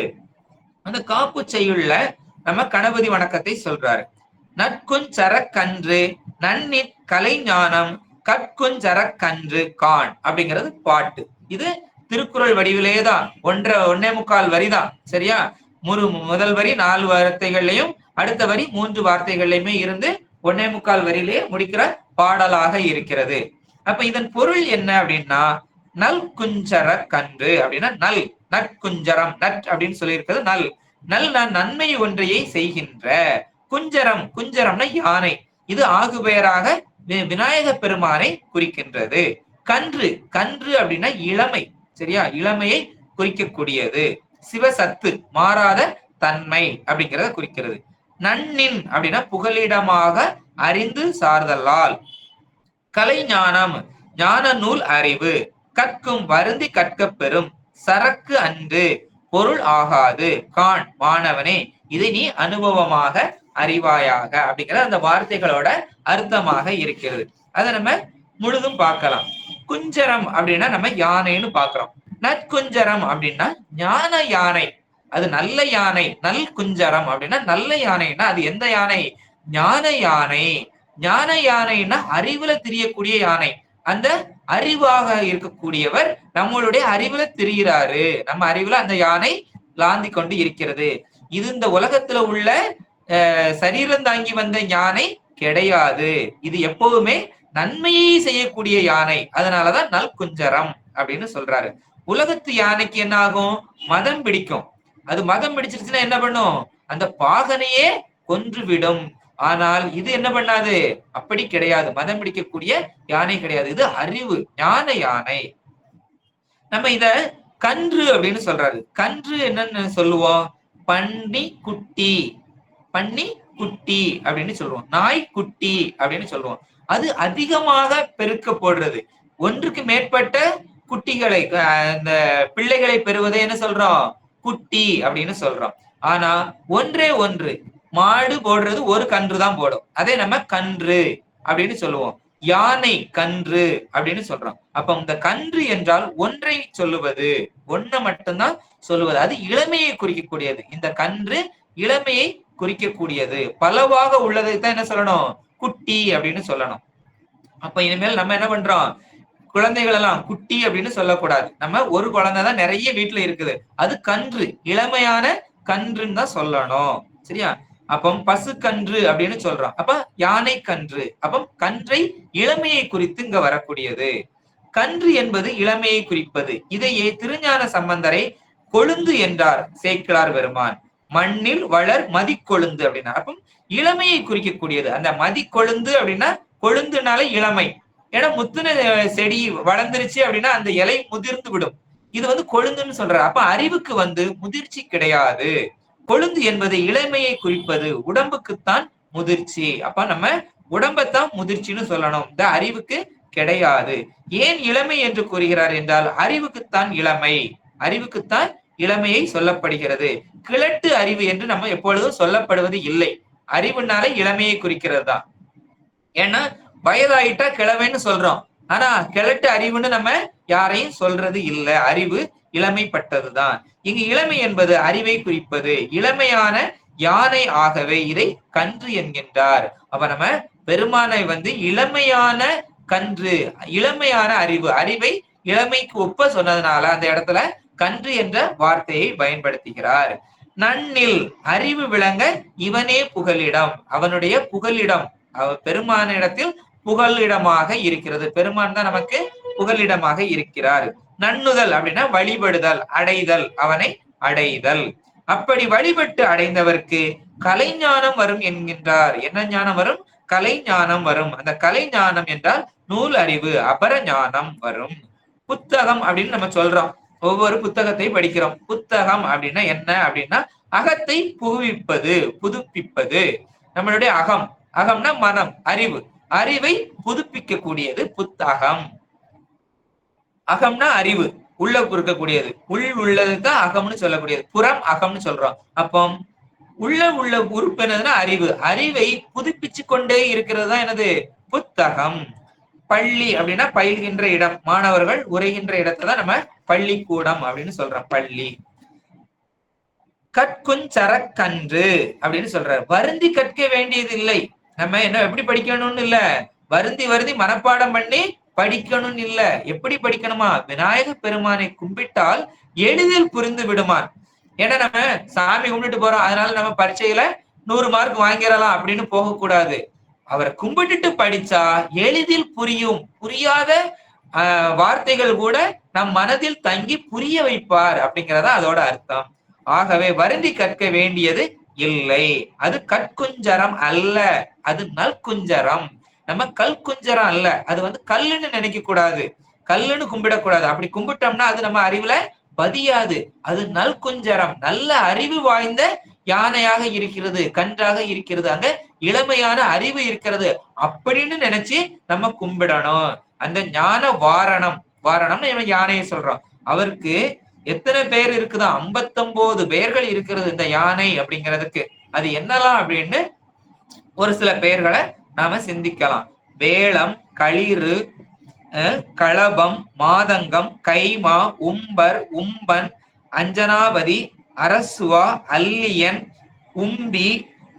அந்த காப்பு செய்யுள்ல நம்ம கணபதி வணக்கத்தை சொல்றாரு. நற்குஞ்சர கன்று நன்னிற் கலை ஞானம் கற்குஞ்சர கன்று கான் அப்படிங்கிறது பாட்டு. இது திருக்குறள் வடிவிலேதான். 1.25 வரிதான். சரியா? முதல் வரி 4 வார்த்தைகள்லையும் அடுத்த வரி 3 வார்த்தைகள்லையுமே இருந்து 1.25 வரியிலேயே முடிக்கிற பாடலாக இருக்கிறது. அப்ப இதன் பொருள் என்ன அப்படின்னா, நல் குஞ்சர கன்று அப்படின்னா நல், நற்குஞ்சரம், நட் அப்படின்னு சொல்லி இருக்கிறது நல். நல் நன்மை ஒன்றையை செய்கின்ற. குஞ்சரம், குஞ்சரம்னா யானை. இது ஆகுபெயராக விநாயக பெருமானை குறிக்கின்றது. கன்று, கன்று அப்படின்னா இளமை. சரியா? இளமையை குறிக்கக்கூடியது. சிவசத்து, மாறாத தன்மை அப்படிங்கிறத குறிக்கிறது. நன்னின் அப்படின்னா புகலிடமாக அறிந்து சார்தலால். கலை ஞானம், ஞான நூல் அறிவு. கற்கும் வருந்தி கற்க பெறும். சரக்கு அன்று பொருள் ஆகாது. கான் மாணவனே இதை நீ அனுபவமாக அறிவாயாக அப்படிங்கிற அந்த வார்த்தைகளோட அர்த்தமாக இருக்கிறது. அதை நம்ம முழுதும் பார்க்கலாம். குஞ்சரம் அப்படின்னா நம்ம யானைன்னு பாக்குறோம். நற்குஞ்சரம் அப்படின்னா ஞான யானை, அது நல்ல யானை. நல் குஞ்சரம் அப்படின்னா நல்ல யானைன்னா அது எந்த யானை? ஞான யானை. ஞான யானைன்னா அறிவுல தெரியக்கூடிய யானை. அந்த அறிவாக இருக்கக்கூடியவர் நம்மளுடைய அறிவுல தெரிகிறாரு. நம்ம அறிவுல அந்த யானை லாந்தி கொண்டு இருக்கிறது. இது இந்த உலகத்துல உள்ள சரீரம் தாங்கி வந்த யானை கிடையாது. இது எப்பவுமே நன்மையை செய்யக்கூடிய யானை. அதனாலதான் நல் குஞ்சரம் அப்படின்னு சொல்றாரு. உலகத்து யானைக்கு என்ன ஆகும்? மதம் பிடிக்கும். அது மதம் பிடிச்சிருச்சுன்னா என்ன பண்ணும்? அந்த பாகனையே கொன்றுவிடும். ஆனால் இது என்ன பண்ணாது? அப்படி கிடையாது. மதம் பிடிக்கக்கூடிய யானை கிடையாது. இது அறிவு, ஞான யானை. நம்ம இத கன்று அப்படின்னு சொல்றாரு. கன்று என்னன்னு சொல்லுவோம்? பன்னி குட்டி, பன்னி குட்டி அப்படின்னு சொல்லுவோம். நாய்க்குட்டி அப்படின்னு சொல்லுவோம். அது அதிகமாக பெருக்கப்படுறது. ஒன்றுக்கு மேற்பட்ட குட்டிகளை, இந்த பிள்ளைகளை பெறுவதை என்ன சொல்றோம்? குட்டி அப்படின்னு சொல்றோம். ஆனா ஒன்றே ஒன்று மாடு போடுறது ஒரு கன்று தான் போடும். அதே நம்ம கன்று அப்படின்னு சொல்லுவோம். யானை கன்று அப்படின்னு சொல்றோம். அப்ப இந்த கன்று என்றால் ஒன்றை சொல்லுவது, ஒன்றை மட்டும்தான் சொல்லுவது. அது இளமையை குறிக்கக்கூடியது. இந்த கன்று இளமையை குறிக்கக்கூடியது. பலவாக உள்ளதை தான் என்ன சொல்லணும்? குட்டி அப்படின்னு சொல்லணும். அப்ப இனிமேல் நம்ம என்ன பண்றோம்? குழந்தைகள் எல்லாம் குட்டி அப்படின்னு சொல்லக்கூடாது. நம்ம ஒரு குழந்தை தான் நிறைய வீட்டுல இருக்குது, அது கன்று, இளமையான கன்றுன்னு தான் சொல்லணும். சரியா? அப்போ பசு கன்று அப்படின்னு சொல்றோம். அப்ப யானை கன்று. அப்போ கன்றை இளமையை குறித்து இங்க வரக்கூடியது. கன்று என்பது இளமையை குறிப்பது. இதையே திருஞான சம்பந்தரை கொழுந்து என்றார் சேக்கிழார் பெருமான். மண்ணில் வளர் மதிக்கொழுந்து அப்படின்னா, அப்போ இளமையை குறிக்கக்கூடியது. அந்த மதிக்கொழுந்து அப்படின்னா, கொழுந்துனால இளமை. ஏன்னா முத்துன செடி வளர்ந்துருச்சு அப்படின்னா அந்த இலை முதிர்ந்து விடும். இது வந்து கொழுந்துன்னு சொல்றாரு. அப்ப அறிவுக்கு வந்து முதிர்ச்சி கிடையாது. கொழுந்து என்பது இளமையை குறிப்பது. உடம்புக்குத்தான் முதிர்ச்சி. அப்ப நம்ம உடம்பைத்தான் முதிர்ச்சின்னு சொல்லணும். இந்த அறிவுக்கு கிடையாது. ஏன் இளமை என்று கூறுகிறார் என்றால், அறிவுக்குத்தான் இளமை, அறிவுக்குத்தான் இளமையை சொல்லப்படுகிறது. கிழட்டு அறிவு என்று நம்ம எப்பொழுதும் சொல்லப்படுவது இல்லை. அறிவுனால இளமையை குறிக்கிறது தான். ஏன்னா வயதாயிட்டா கிழமைன்னு சொல்றோம். ஆனா கிழட்டு அறிவுன்னு நம்ம யாரையும் சொல்றது இல்ல. அறிவு இளமைப்பட்டதுதான். இங்கு இளமை என்பது அறிவை குறிப்பது. இளமையான யானை ஆகவே இதை கன்று என்கின்றார். அப்ப நம்ம பெருமானை வந்து இளமையான கன்று, இளமையான அறிவு, அறிவை இளமைக்கு ஒப்ப சொன்னதுனால அந்த இடத்துல கன்று என்ற வார்த்தையை பயன்படுத்துகிறார். நன்னில் அறிவு விளங்க இவனே புகலிடம். அவனுடைய புகலிடம், பெருமானிடத்தில் புகலிடமாக இருக்கிறது. பெருமான் தான் நமக்கு புகலிடமாக இருக்கிறார். நன்னுதல் அப்படின்னா வழிபடுதல், அடைதல், அவனை அடைதல். அப்படி வழிபட்டு அடைந்தவர்க்கு கலைஞானம் வரும் என்கின்றார். என்ன ஞானம் வரும்? கலைஞானம் வரும். அந்த கலைஞானம் என்றால் நூல் அறிவு, அபர ஞானம் வரும். புத்தகம் அப்படின்னு நம்ம சொல்றோம். ஒவ்வொரு புத்தகத்தை படிக்கிறோம். புத்தகம் அப்படின்னா என்ன அப்படின்னா, அகத்தை புகுவிப்பது, புதுப்பிப்பது. நம்மளுடைய அகம், அகம்னா மனம், அறிவு, அறிவை புதுப்பிக்க கூடியது புத்தகம். அகம்னா அறிவு, உள்ள இருக்கக்கூடியது. உள் உள்ளதுதான் அகம்னு சொல்லக்கூடியது. புறம் அகம்னு சொல்றோம். அப்போ உள்ள உறுப்பு என்னதுன்னா அறிவு. அறிவை புதுப்பிச்சு கொண்டே இருக்கிறது தான் என்னது? புத்தகம். பள்ளி அப்படின்னா பயில்கின்ற இடம், மாணவர்கள் உரைகின்ற இடத்தை தான் நம்ம பள்ளிக்கூடம் அப்படின்னு சொல்றோம். பள்ளி. கற்குஞ்சரக்கன்று அப்படின்னு சொல்றாரு. வருந்தி கற்க வேண்டியது இல்லை. நம்ம என்ன எப்படி படிக்கணும்னு இல்ல, வருந்தி வருந்தி மனப்பாடம் பண்ணி படிக்கணும்னு இல்ல. எப்படி படிக்கணுமா? விநாயக பெருமானை கும்பிட்டால் எளிதில் புரிந்து விடுமான். ஏன்னா நம்ம சாமி கும்பிட்டு போறோம், அதனால நம்ம பரீட்சையில 100 மார்க் வாங்கிடலாம் அப்படின்னு போகக்கூடாது. அவரை கும்பிட்டுட்டு படிச்சா எளிதில் புரியும். புரியாத வார்த்தைகள் கூட நம் மனதில் தங்கி புரிய வைப்பார் அப்படிங்கிறதா அதோட அர்த்தம். ஆகவே வருந்தி கற்க வேண்டியது இல்லை. அது கற்குஞ்சரம் அல்ல, அது நல்குஞ்சரம். நம்ம கல்குஞ்சரம் அல்ல. அது வந்து கல்லுன்னு நினைக்க கூடாது, கல்லுன்னு கும்பிடக்கூடாது. அப்படி கும்பிட்டோம்னா அது நம்ம அறிவுல பதியாது. அது நல்குஞ்சரம், நல்ல அறிவு வாய்ந்த யானையாக இருக்கிறது, கன்றாக இருக்கிறது. அங்க இளமையான அறிவு இருக்கிறது அப்படின்னு நினைச்சு நம்ம கும்பிடணும். அந்த ஞான வாரணம், வாரணம்னு இவன் யானையை சொல்றோம். அவருக்கு எத்தனை பேர் இருக்குதா? 59 பெயர்கள் இருக்கிறது இந்த யானை அப்படிங்கிறதுக்கு. அது என்னலாம் அப்படின்னு ஒரு சில பெயர்களை நாம சிந்திக்கலாம். வேளம், களிறு, களபம், மாதங்கம், கைமா, உம்பர், உம்பன், அஞ்சனாபதி, அரசுவா, அல்லியன், உம்பி,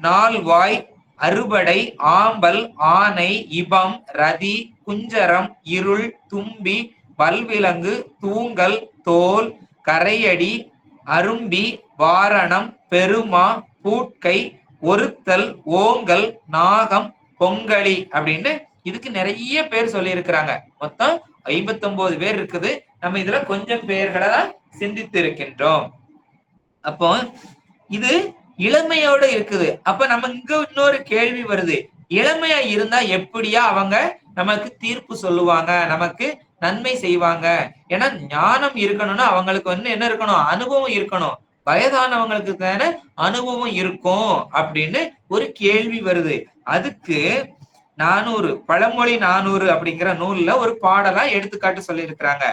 நால்வாய், அறுபடை, ஆம்பல், ஆனை, இபம், ரதி, குஞ்சரம், இருள், தும்பி, பல்விலங்கு, தூங்கல், தோல், கரையடி, அரும்பி, வாரணம், பெருமா, பூட்கை, ஒருத்தல், ஓங்கல், நாகம், பொங்கலி அப்படின்னு இதுக்கு நிறைய பேர் சொல்லி இருக்கிறாங்க. மொத்தம் 59 பேர் இருக்குது. நம்ம இதுல கொஞ்சம் பெயர்களை தான் சிந்தித்து இருக்கின்றோம். அப்போ இது இளமையோட இருக்குது. அப்ப நம்ம இங்க இன்னொரு கேள்வி வருது. இளமையா இருந்தா எப்படியா அவங்க நமக்கு தீர்ப்பு சொல்லுவாங்க, நமக்கு நன்மை செய்வாங்க. ஏன்னா ஞானம் இருக்கணும்னா அவங்களுக்கு என்ன இருக்கணும், அனுபவம் இருக்கணும். வயதானவங்களுக்கு தானே அனுபவம் இருக்கும் அப்படின்னு ஒரு கேள்வி வருது. அதுக்கு 400 பழமொழி 400 அப்படிங்கிற நூல்ல ஒரு பாடலா எடுத்துக்காட்டு சொல்லியிருக்கிறாங்க.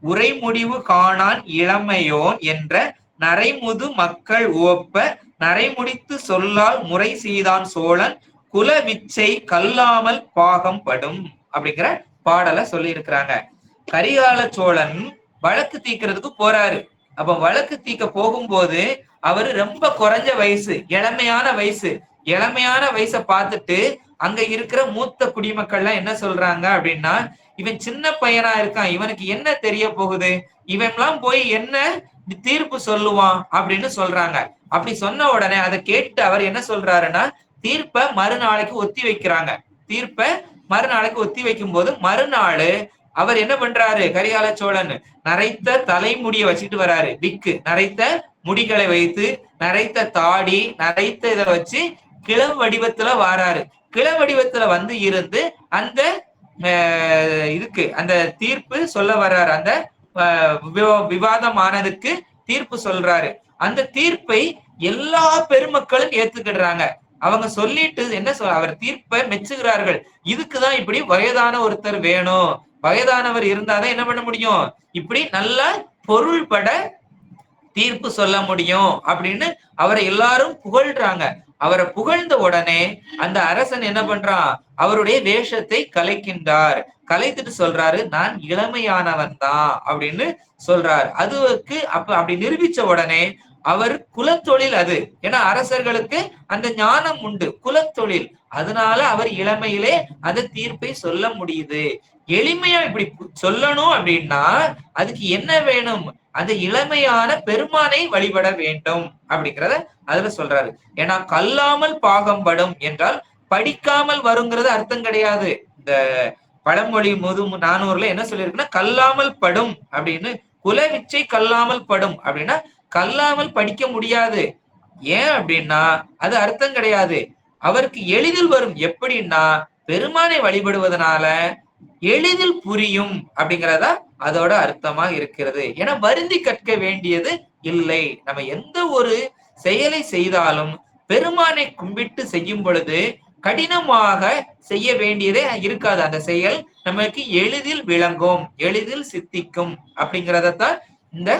உரைமுடிவு காணான் இளமையோன் என்ற நரைமுது மக்கள் ஓப்ப நரைமுடித்து சொல்லால் முறை செய்தான் சோழன் குலவிச்சை கல்லாமல் பாகம் படும் அப்படிங்கிற பாடலை சொல்லி இருக்கிறாங்க. கரிகால சோழன் வழக்கு தீர்க்கிறதுக்கு போறாரு. அப்ப வழக்கு தீர்க்க போகும்போது அவரு ரொம்ப குறைஞ்ச வயசு, இளமையான வயசு. இளமையான வயசை பார்த்துட்டு அங்க இருக்கிற மூத்த குடிமக்கள்லாம் என்ன சொல்றாங்க அப்படின்னா, இவன் சின்ன பையனா இருக்கான், இவனுக்கு என்ன தெரிய போகுது, இவன் எல்லாம் போய் என்ன தீர்ப்பு சொல்லுவான் அப்படின்னு சொல்றாங்க. அப்படி சொன்ன உடனே அதை கேட்டு அவர் என்ன சொல்றாருன்னா, தீர்ப்பை மறுநாளைக்கு ஒத்தி வைக்கிறாங்க. தீர்ப்பை மறுநாளைக்கு ஒத்தி வைக்கும் போது மறுநாள் அவர் என்ன பண்றாரு, கரிகால சோழன் நரைத்த தலைமுடியை வச்சுட்டு வராரு. விக்கு நரைத்த முடிகளை வைத்து, நரைத்த தாடி, நரைத்த இதை வச்சு கிளம் வடிவத்துல வாராரு. கிளம் வடிவத்துல வந்து இருந்து அந்த இதுக்கு அந்த தீர்ப்பு சொல்ல வர்றாரு. அந்த விவாதமானதுக்கு தீர்ப்பு சொல்றாரு. அந்த தீர்ப்பை எல்லா பெருமக்களும் ஏத்துக்கிடுறாங்க. அவங்க சொல்லிட்டு என்ன அவர் தீர்ப்பை மெச்சுகிறார்கள். இதுக்குதான் இப்படி வயதான ஒருத்தர் வேணும், வயதானவர் இருந்தாதான் என்ன பண்ண முடியும், இப்படி நல்லா பொருள்பட தீர்ப்பு சொல்ல முடியும் அப்படின்னு அவரை எல்லாரும் புகழ்றாங்க. அவரை புகழ்ந்த உடனே அந்த அரசன் என்ன பண்றான், அவருடைய வேஷத்தை கலைக்கின்றார். கலைத்துட்டு சொல்றாரு, நான் இளமையானவன் தான் அப்படின்னு சொல்றார். அதுக்கு அப்படி நிரூபிச்ச உடனே அவர் குலத்தொழில் அது, ஏன்னா அரசர்களுக்கு அந்த ஞானம் உண்டு, குலத்தொழில். அதனால அவர் இளமையிலே அந்த தீர்ப்பை சொல்ல முடியுது. எளிமையா இப்படி சொல்லணும் அப்படின்னா அதுக்கு என்ன வேணும், அந்த இளமையான பெருமானை வழிபட வேண்டும் அப்படிங்கிறத அதுல சொல்றாரு. ஏன்னா கல்லாமல் பாகம்படும் என்றால் படிக்காமல் வருங்கிறது அர்த்தம் கிடையாது. இந்த பழமொழி 400ல என்ன சொல்லியிருக்குன்னா, கல்லாமல் படும் அப்படின்னு, குலவிச்சை கல்லாமல் படும் அப்படின்னா கல்லாமல் படிக்க முடியாது. ஏன் அப்படின்னா அது அர்த்தம் கிடையாது. அவருக்கு எளிதில் வரும். எப்படின்னா பெருமானை வழிபடுவதனால எளிதில் புரியும் அப்படிங்கிறதா அதோட அர்த்தமா இருக்கிறது. ஏன்னா வருந்தி கற்க வேண்டியது இல்லை. நம்ம எந்த ஒரு செயலை செய்தாலும் பெருமானை கும்பிட்டு செய்யும் பொழுது கடினமாக செய்ய வேண்டியதே இருக்காது. அந்த செயல் நமக்கு எளிதில் விளங்கும், எளிதில் சித்திக்கும் அப்படிங்கிறதான் இந்த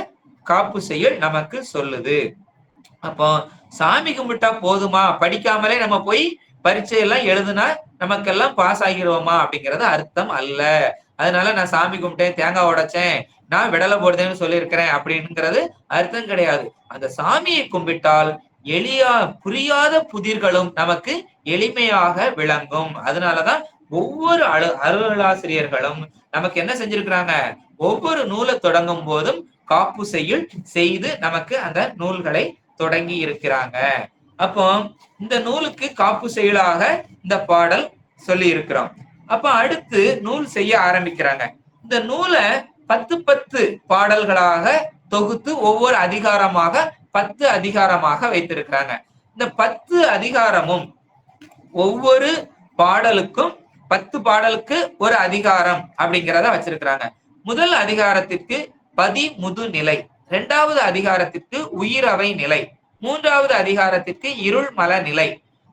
காப்பு செயல் நமக்கு சொல்லுது. அப்போ சாமி கும்பிட்டா போதுமா, படிக்காமலே நம்ம போய் பரீட்சையெல்லாம் எழுதுனா நமக்கெல்லாம் பாஸ் ஆகிடுவோமா அப்படிங்கிறது அர்த்தம் அல்ல. அதனால நான் சாமி கும்பிட்டேன், தேங்காய் உடைச்சேன், நான் விடலை போடுதேன்னு சொல்லியிருக்கிறேன் அப்படிங்கிறது அர்த்தம் கிடையாது. அந்த சாமியை கும்பிட்டால் புரியாத புதிர்களும் நமக்கு எளிமையாக விளங்கும். அதனாலதான் ஒவ்வொரு அருளாசிரியர்களும் நமக்கு என்ன செஞ்சிருக்கிறாங்க, ஒவ்வொரு நூலை தொடங்கும் போதும் காப்பு செய்யுள் செய்து நமக்கு அந்த நூல்களை தொடங்கி இருக்கிறாங்க. அப்போ இந்த நூலுக்கு காப்பு செயலாக இந்த பாடல் சொல்லி இருக்கிறோம். அப்ப அடுத்து நூல் செய்ய ஆரம்பிக்கிறாங்க. இந்த நூலை 10 பாடல்களாக தொகுத்து ஒவ்வொரு அதிகாரமாக 10 அதிகாரமாக வைத்திருக்கிறாங்க. இந்த 10 அதிகாரமும் ஒவ்வொரு பாடலுக்கும் 10 பாடலுக்கு ஒரு அதிகாரம் அப்படிங்கிறத வச்சிருக்கிறாங்க. முதல் அதிகாரத்திற்கு பதி முது நிலை, 2வது அதிகாரத்திற்கு உயிரவை நிலை, 3வது அதிகாரத்திற்கு இருள் மல நிலை,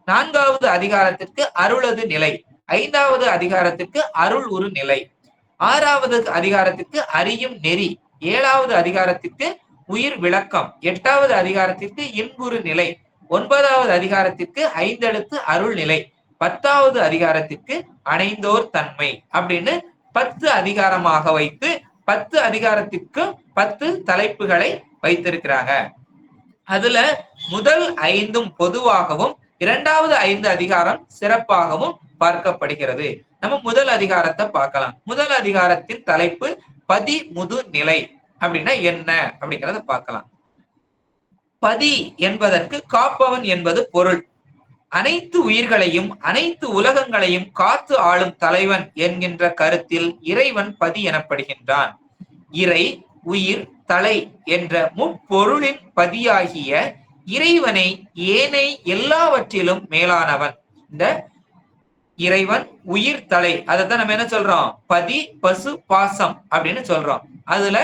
4வது அதிகாரத்திற்கு அருளது நிலை, 5வது அதிகாரத்திற்கு அருள் உரு நிலை, 6வது அதிகாரத்திற்கு அறியும் நெறி, 7வது அதிகாரத்திற்கு உயிர் விளக்கம், 8வது அதிகாரத்திற்கு இன்புறு நிலை, 9வது அதிகாரத்திற்கு 5 எழுத்து அருள் நிலை, 10வது அதிகாரத்திற்கு அணைந்தோர் தன்மை அப்படின்னு 10 அதிகாரமாக வைத்து 10 அதிகாரத்திற்கு 10 தலைப்புகளை வைத்திருக்கிறாங்க. அதுல முதல் 5 பொதுவாகவும் 2வது 5 அதிகாரம் சிறப்பாகவும் பார்க்கப்படுகிறது. நம்ம முதல் அதிகாரத்தை பார்க்கலாம். முதல் அதிகாரத்தின் தலைப்பு பதி முது நிலை அப்படின்னா என்ன அப்படிங்கிறத பார்க்கலாம். பதி என்பதற்கு காப்பவன் என்பது பொருள். அனைத்து உயிர்களையும் அனைத்து உலகங்களையும் காத்து ஆளும் தலைவன் என்கின்ற கருத்தில் இறைவன் பதி எனப்படுகின்றான். இறை, உயிர், தலை என்ற முப்பொருளின் பதியாகிய இறைவனை ஏனை எல்லாவற்றிலும் மேலானவன். இந்த இறைவன், உயிர், தலை. அதைத்தான் நம்ம என்ன சொல்றோம்? பதி, பசு, பாசம் அப்படின்னு சொல்றோம். அதுல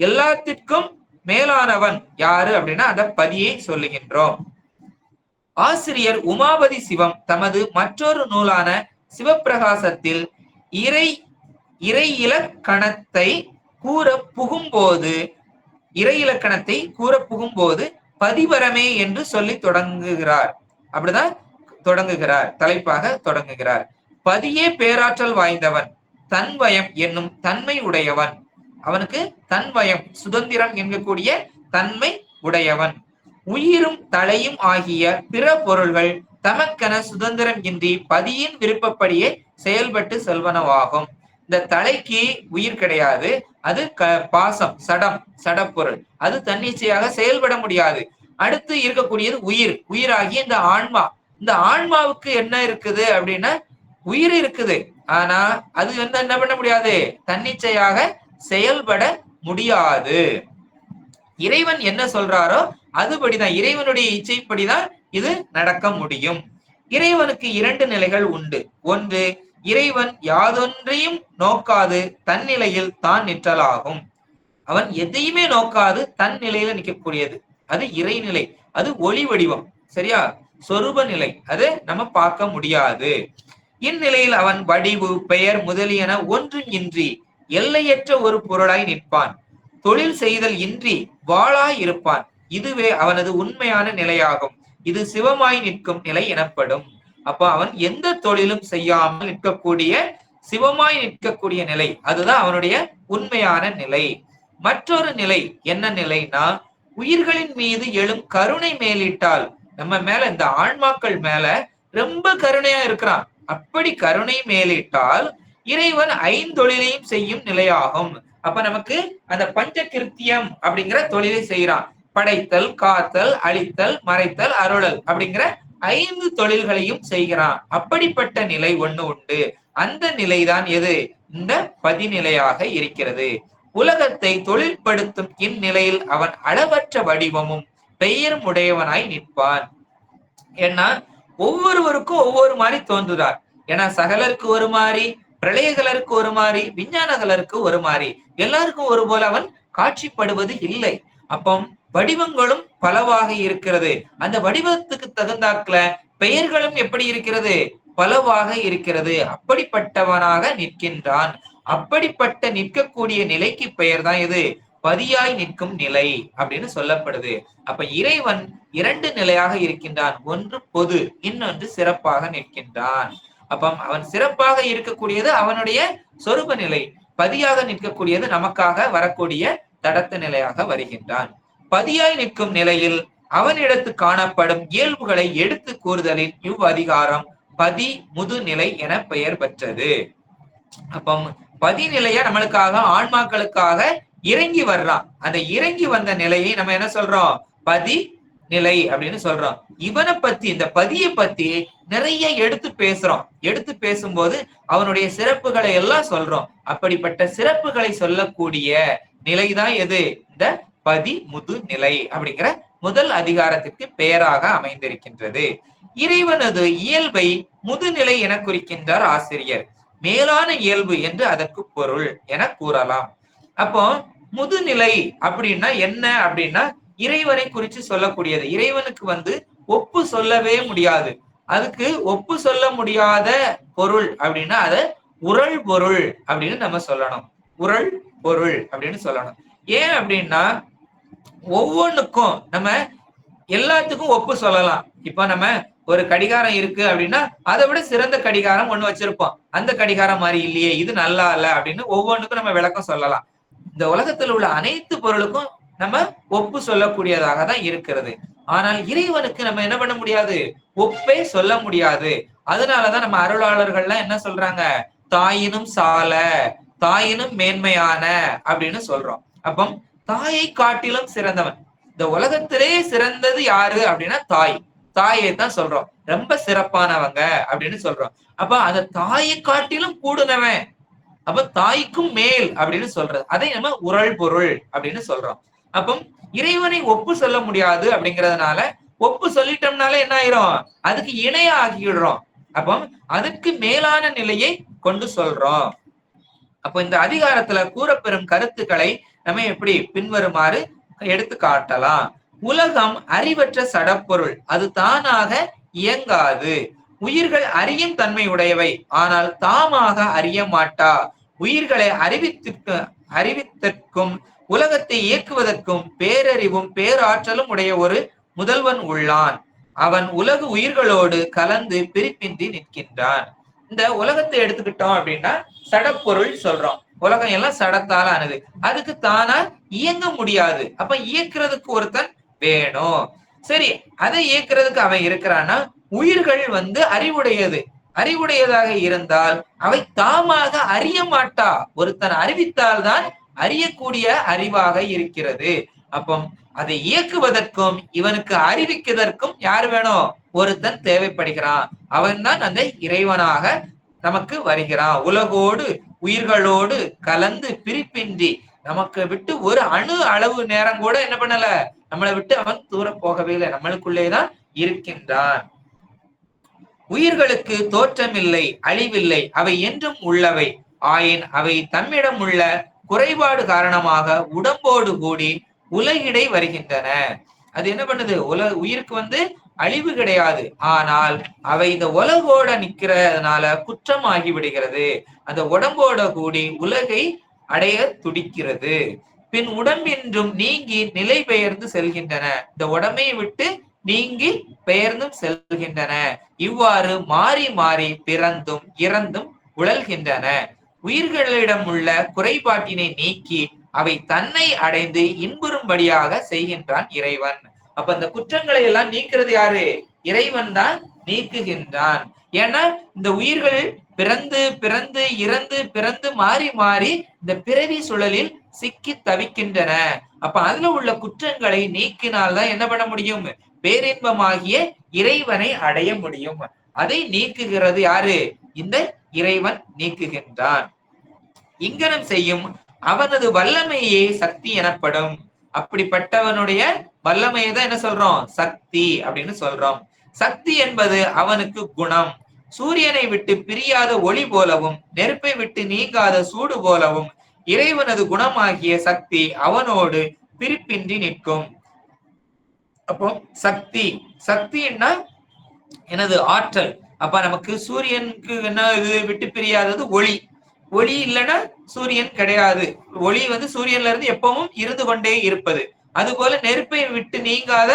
எல்லாத்திற்கும் மேலானவன் யாரு அப்படின்னா அந்த பதியை சொல்லுகின்றோம். ஆசிரியர் உமாபதி சிவம் தமது மற்றொரு நூலான சிவப்பிரகாசத்தில் இறை இறை இலக்கணத்தை கூற புகும்போது பதிபரமே என்று சொல்லி தொடங்குகிறார். அப்படிதான் தொடங்குகிறார், தலைப்பாக தொடங்குகிறார். பதியே பேராற்றல் வாய்ந்தவன், தன்வயம் என்னும் தன்மை உடையவன். அவனுக்கு தன்வயம், சுதந்திரம் என்கக்கூடிய தன்மை உடையவன். உயிரும் தலையும் ஆகிய பிற பொருள்கள் தமக்கென சுதந்திரம் இன்றி பதியின் விருப்பப்படியே செயல்பட்டு செல்வனவாகும். இந்த தலைக்கு உயிர் கிடையாது, அது பாசம், சடப்பொருள், அது தன்னிச்சையாக செயல்பட முடியாது. அடுத்து இருக்கக்கூடியது உயிர், உயிராகிய இந்த ஆன்மா. இந்த ஆன்மாவுக்கு என்ன இருக்குது அப்படின்னா உயிர் இருக்குது, ஆனா அது வந்து என்ன பண்ண முடியாது, தன்னிச்சையாக செயல்பட முடியாது. இறைவன் என்ன சொல்றாரோ அதுபடிதான், இறைவனுடைய இச்சைப்படிதான் இது நடக்க முடியும். இறைவனுக்கு இரண்டு நிலைகள் உண்டு. ஒன்று, இறைவன் யாதொன்றையும் நோக்காது தன் நிலையில் தான் நிற்றலாகும். அவன் எதையுமே நோக்காது தன் நிலையில நிற்கக்கூடியது, அது இறைநிலை, அது ஒளி வடிவம், சரியா? சொரூப நிலை, அது நம்ம பார்க்க முடியாது. இந்நிலையில் அவன் வடிவு, பெயர் முதலியன ஒன்றும் இன்றி எல்லையற்ற ஒரு பொருளாய் நிற்பான். தொழில் செய்தல் இன்றி வாளாய் இருப்பான். இதுவே அவனது உண்மையான நிலையாகும். இது சிவமாய் நிற்கும் நிலை எனப்படும். அப்ப அவன் எந்த தொழிலும் செய்யாமல் நிற்கக்கூடிய, சிவமாய் நிற்கக்கூடிய நிலை, அதுதான் அவனுடைய உண்மையான நிலை. மற்றொரு நிலை என்ன நிலைனா, உயிர்களின் மீது எழும் கருணை மேலிட்டால், நம்ம மேல, இந்த ஆன்மாக்கள் மேல ரொம்ப கருணையா இருக்கிறான், அப்படி கருணை மேலிட்டால் இறைவன் ஐந்தொழிலையும் செய்யும் நிலையாகும். அப்ப நமக்கு அந்த பஞ்ச கிருத்தியம் அப்படிங்கிற தொழிலை செய்யறான். படைத்தல், காத்தல், அழித்தல், மறைத்தல், அருளல் அப்படிங்கிற 5 தொழில்களையும் செய்கிறான். அப்படிப்பட்ட நிலை ஒண்ணு உண்டு. அந்த நிலைதான் எது? இந்த பதிநிலையாக இருக்கிறது. உலகத்தை தொழில்படுத்தும் இந்நிலையில் அவன் அளவற்ற வடிவமும் பெயரும் உடையவனாய் நிற்பான். ஏன்னா ஒவ்வொருவருக்கும் ஒவ்வொரு மாதிரி தோன்றுறார். ஏன்னா சகலருக்கு ஒரு மாதிரி, பிரளயகலருக்கு ஒரு மாதிரி, விஞ்ஞானகலருக்கு ஒரு மாதிரி, எல்லாருக்கும் ஒரு போல அவன் காட்சிப்படுவது இல்லை. அப்போ வடிவங்களும் பலவாக இருக்கிறது. அந்த வடிவத்துக்கு தகுந்தாக்குல பெயர்களும் எப்படி இருக்கிறது? பலவாக இருக்கிறது. அப்படிப்பட்டவனாக நிற்கின்றான். அப்படிப்பட்ட நிற்கக்கூடிய நிலைக்கு பெயர் தான் எது? பதியாய் நிற்கும் நிலை அப்படின்னு சொல்லப்படுது. அப்ப இறைவன் 2 நிலையாக இருக்கின்றான். ஒன்று பொது, இன்னொன்று சிறப்பாக நிற்கின்றான். அப்ப அவன் சிறப்பாக இருக்கக்கூடியது அவனுடைய சொரூப நிலை, பதியாக நிற்கக்கூடியது நமக்காக வரக்கூடிய தடத்த நிலையாக வருகின்றான். பதியாய் நிற்கும் நிலையில் அவனிடத்து காணப்படும் இயல்புகளை எடுத்து கூறுதலில் இவ்வதிகாரம் பதி முது நிலை என பெயர் பெற்றது. அப்ப பதிநிலையா நம்மளுக்காக, ஆன்மாக்களுக்காக இறங்கி வர்றான். அந்த இறங்கி வந்த நிலையை நம்ம என்ன சொல்றோம்? பதி நிலை அப்படின்னு சொல்றோம். இவனை பத்தி, இந்த பதியை பத்தி நிறைய எடுத்து பேசுறோம். எடுத்து பேசும்போது அவனுடைய சிறப்புகளை எல்லாம் சொல்றோம். அப்படிப்பட்ட சிறப்புகளை சொல்லக்கூடிய நிலைதான் எது? இந்த பதி முது நிலை அப்படிங்கிற முதல் அதிகாரத்திற்கு பெயராக அமைந்திருக்கின்றது. இறைவனது இயல்பை முதுநிலை என குறிக்கின்றார் ஆசிரியர். மேலான இயல்பு என்று அதற்கு பொருள் என கூறலாம். அப்போ முதுநிலை அப்படின்னா என்ன அப்படின்னா இறைவனை குறித்து சொல்லக்கூடியது. இறைவனுக்கு ஒப்பு சொல்லவே முடியாது. அதுக்கு ஒப்பு சொல்ல முடியாத பொருள் அப்படின்னா அது உரள் பொருள் அப்படின்னு நம்ம சொல்லணும். உரள் பொருள் அப்படின்னு சொல்லணும். ஏன் அப்படின்னா ஒவ்வொன்றுக்கும் நம்ம எல்லாத்துக்கும் ஒப்பு சொல்லலாம். இப்ப நம்ம ஒரு கடிகாரம் இருக்கு அப்படின்னா அதை விட சிறந்த கடிகாரம் ஒண்ணு வச்சிருப்போம். அந்த கடிகாரம் மாதிரி இல்லையே, இது நல்லா இல்ல அப்படின்னு ஒவ்வொன்றுக்கும் நம்ம விளக்கம் சொல்லலாம். இந்த உலகத்தில் உள்ள அனைத்து பொருளுக்கும் நம்ம ஒப்பு சொல்லக்கூடியதாக தான் இருக்கிறது. ஆனால் இறைவனுக்கு நம்ம என்ன பண்ண முடியாது? ஒப்பே சொல்ல முடியாது. அதனாலதான் நம்ம அருளாளர்கள்லாம் என்ன சொல்றாங்க? தாயினும் சால, தாயினும் மேன்மையான அப்படின்னு சொல்றோம். அப்போ தாயை காட்டிலும் சிறந்தவன். இந்த உலகத்திலே சிறந்தது யாரு அப்படின்னா தாய். தாயை தான் சொல்றோம் ரொம்ப சிறப்பானவங்க அப்படின்னு சொல்றோம். அப்ப அந்த தாயை காட்டிலும் கூடுனவன், அப்ப தாய்க்கும் மேல் அப்படின்னு சொல்றது, அதை நம்ம உரள் பொருள் அப்படின்னு சொல்றோம். அப்போ இறைவனை ஒப்பு சொல்ல முடியாது அப்படிங்கிறதுனால ஒப்பு சொல்லிட்டோம்னால என்ன ஆயிரும்? அதுக்கு இணையா ஆக்கிடுறோம். அப்போ அதுக்கு மேலான நிலையை கொண்டு சொல்றோம். அப்போ இந்த அதிகாரத்துல கூறப்பெறும் கருத்துக்களை நம்ம எப்படி பின்வருமாறு எடுத்து காட்டலாம். உலகம் அறிவற்ற சடப்பொருள், அது தானாக இயங்காது. உயிர்கள் அறியும் தன்மை உடையவை, ஆனால் தாமாக அறிய மாட்டா. உயிர்களை அறிவித்தற்கும் உலகத்தை இயக்குவதற்கும் பேரறிவும் பேராற்றலும் உடைய ஒரு முதல்வன் உள்ளான். அவன் உலக உயிர்களோடு கலந்து பிரிப்பின்றி நிற்கின்றான். இந்த உலகத்தை எடுத்துக்கிட்டோம் அப்படின்னா சடப்பொருள் சொல்றோம். உலகம் எல்லாம் சடத்தால ஆனது, அதுக்கு தானா இயங்க முடியாது. அப்ப இயக்குறதுக்கு ஒருத்தன் வேணும். சரி, அதை இயக்குறதுக்கு அவன் இருக்கிறான்னா உயிர்கள் அறிவுடையது. அறிவுடையதாக இருந்தால் அவை தாமாக அறிய மாட்டா. ஒருத்தன் அறிவித்தால்தான் அறியக்கூடிய அறிவாக இருக்கிறது. அப்போ அதை இயக்குவதற்கும் இவனுக்கு அறிவிக்கிறதற்கும் யார் வேணும்? ஒருத்தன் தேவைப்படுகிறான். அவன் தான் அந்த இறைவனாக நமக்கு வருகிறான். உலகோடு உயிர்களோடு கலந்து பிரிப்பின்றி நமக்கு விட்டு ஒரு அணு அளவு நேரம் கூட என்ன பண்ணல, நம்மளை விட்டு அவன் தூர போகவே இல்லை, நம்மளுக்குள்ளேதான் இருக்கின்றான். உயிர்களுக்கு தோற்றமில்லை, அழிவில்லை, அவை என்றும் உள்ளவை. ஆயின் அவை தம்மிடம் உள்ள குறைபாடு காரணமாக உடம்போடு கூடி உலகிடை வருகின்றன. அது என்ன பண்ணுது? உயிருக்கு அழிவு கிடையாது, ஆனால் அவை இந்த உலகோட நிக்கிறதுனால குற்றமாகி விடுகிறது. அந்த உடம்போட கூடி உலகை அடைய துடிக்கிறது. பின் உடம்பின்றும் நீங்கி நிலை பெயர்ந்து செல்கின்றன. இந்த உடம்பை விட்டு நீங்கி பெயர்ந்தும் செல்கின்றன. இவ்வாறு மாறி மாறி பிறந்தும் இறந்தும் உழல்கின்றன. உயிர்களிடம் உள்ள குறைபாட்டினை நீக்கி அவை தன்னை அடைந்து இன்புறும்படியாக செய்கின்றான் இறைவன். அப்ப அந்த குற்றங்களை எல்லாம் நீக்கிறது யாரு? இறைவன் தான் நீக்குகின்றான். ஏன்னா இந்த உயிர்கள் பிறந்து பிறந்து இறந்து பிறந்து மாறி மாறி இந்த பிறவி சுழலில் சிக்கி தவிக்கின்றன. அப்ப அதுல உள்ள குற்றங்களை நீக்கினால்தான் என்ன பண்ண முடியும்? பேரின்பமாகிய இறைவனை அடைய முடியும். அதை நீக்குகிறது யாரு? இந்த இறைவன் நீக்குகின்றான். இங்கனம் செய்யும் அவனது வல்லமையே சக்தி எனப்படும். அப்படிப்பட்டவனுடைய வல்லமையை தான் என்ன சொல்றோம்? சக்தி அப்படின்னு சொல்றோம். சக்தி என்பது அவனுக்கு குணம். சூரியனை விட்டு பிரியாத ஒளி போலவும் நெருப்பை விட்டு நீங்காத சூடு போலவும் இறைவனது குணமாகிய சக்தி அவனோடு பிரிப்பின்றி நிற்கும். அப்போ சக்தி, சக்தின்னா எனது ஆற்றல். அப்ப நமக்கு சூரியனுக்கு என்ன விட்டு பிரியாதது ஒளி. ஒளி இல்லைன்னா சூரியன் கிடையாது. ஒளி சூரியன்ல இருந்து எப்பவும் இருந்து கொண்டே இருப்பது. அது போல நெருப்பை விட்டு நீங்காத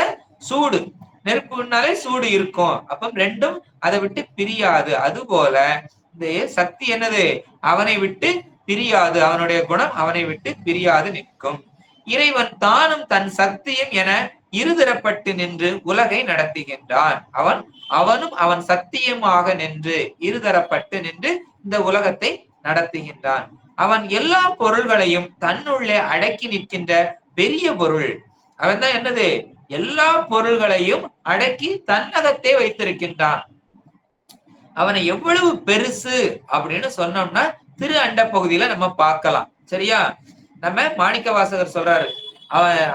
சூடு, நெருப்புனாலே சூடு இருக்கும். அப்ப ரெண்டும் அதை விட்டு பிரியாது. அது போல இந்த சக்தி என்னது? அவனை விட்டு பிரியாது. அவனுடைய குணம் அவனை விட்டு பிரியாது நிற்கும். இறைவன் தானும் தன் சக்தியும் என இருதரப்பட்டு நின்று உலகை நடத்துகின்றான். அவனும் அவன் சக்தியுமாக நின்று இருதரப்பட்டு நின்று இந்த உலகத்தை நடத்துகின்றான். அவன் எல்லா பொருள்களையும் தன்னுள்ளே அடக்கி நிற்கின்ற பெரிய பொருள். அவன் தான் என்னது? எல்லா பொருள்களையும் அடக்கி தன்னகத்தே வைத்திருக்கின்றான். அவனை எவ்வளவு பெருசு அப்படின்னு சொன்னோம்னா திரு அண்ட பகுதியில நம்ம பார்க்கலாம். சரியா? நம்ம மாணிக்க வாசகர் சொல்றாரு,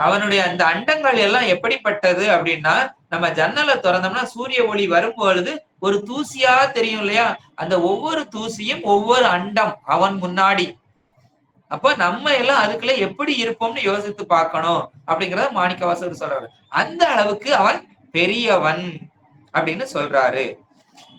அவனுடைய அந்த அண்டங்கள் எல்லாம் எப்படிப்பட்டது அப்படின்னா, நம்ம ஜன்னலை திறந்தோம்னா சூரிய ஒளி வரும்பொழுது ஒரு தூசியா தெரியும் இல்லையா? அந்த ஒவ்வொரு தூசியும் ஒவ்வொரு அண்டம் அவன் முன்னாடி. அப்ப நம்ம எல்லாம் அதுக்குள்ள எப்படி இருப்போம்னு யோசித்து பார்க்கணும் அப்படிங்கிறத மாணிக்க வாசகர் சொல்றாரு. அந்த அளவுக்கு அவன் பெரியவன் அப்படின்னு சொல்றாரு.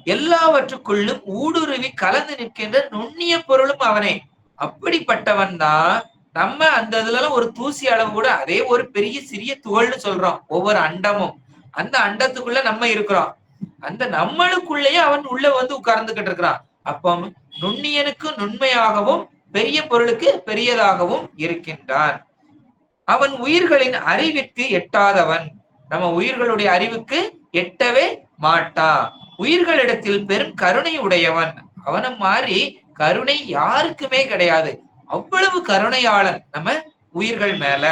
எல்லாவற்றுக்குள்ளும் ஊடுருவி கலந்து நிற்கின்ற நுண்ணிய பொருளும் அவனே. அப்படிப்பட்டவன் தான் நம்ம அந்த இதுல ஒரு தூசி அளவு கூட, அதே ஒரு பெரிய சிறிய துகள்னு சொல்றோம் ஒவ்வொரு அண்டமும். அந்த அண்டத்துக்குள்ள நம்ம இருக்கிறோம். அந்த நம்மளுக்குள்ளேயே அவன் உள்ள உட்கார்ந்துகிட்டு இருக்கிறான். அப்போ நுண்ணியனுக்கு நுண்மையாகவும் பெரிய பொருளுக்கு பெரியதாகவும் இருக்கின்றான். அவன் உயிர்களின் அறிவிற்கு எட்டாதவன். நம்ம உயிர்களுடைய அறிவுக்கு எட்டவே மாட்டான். உயிர்களிடத்தில் பெரும் கருணை உடையவன். அவனை மாதிரி கருணை யாருக்குமே கிடையாது. அவ்வளவு கருணையாளன் நம்ம உயிர்கள் மேல.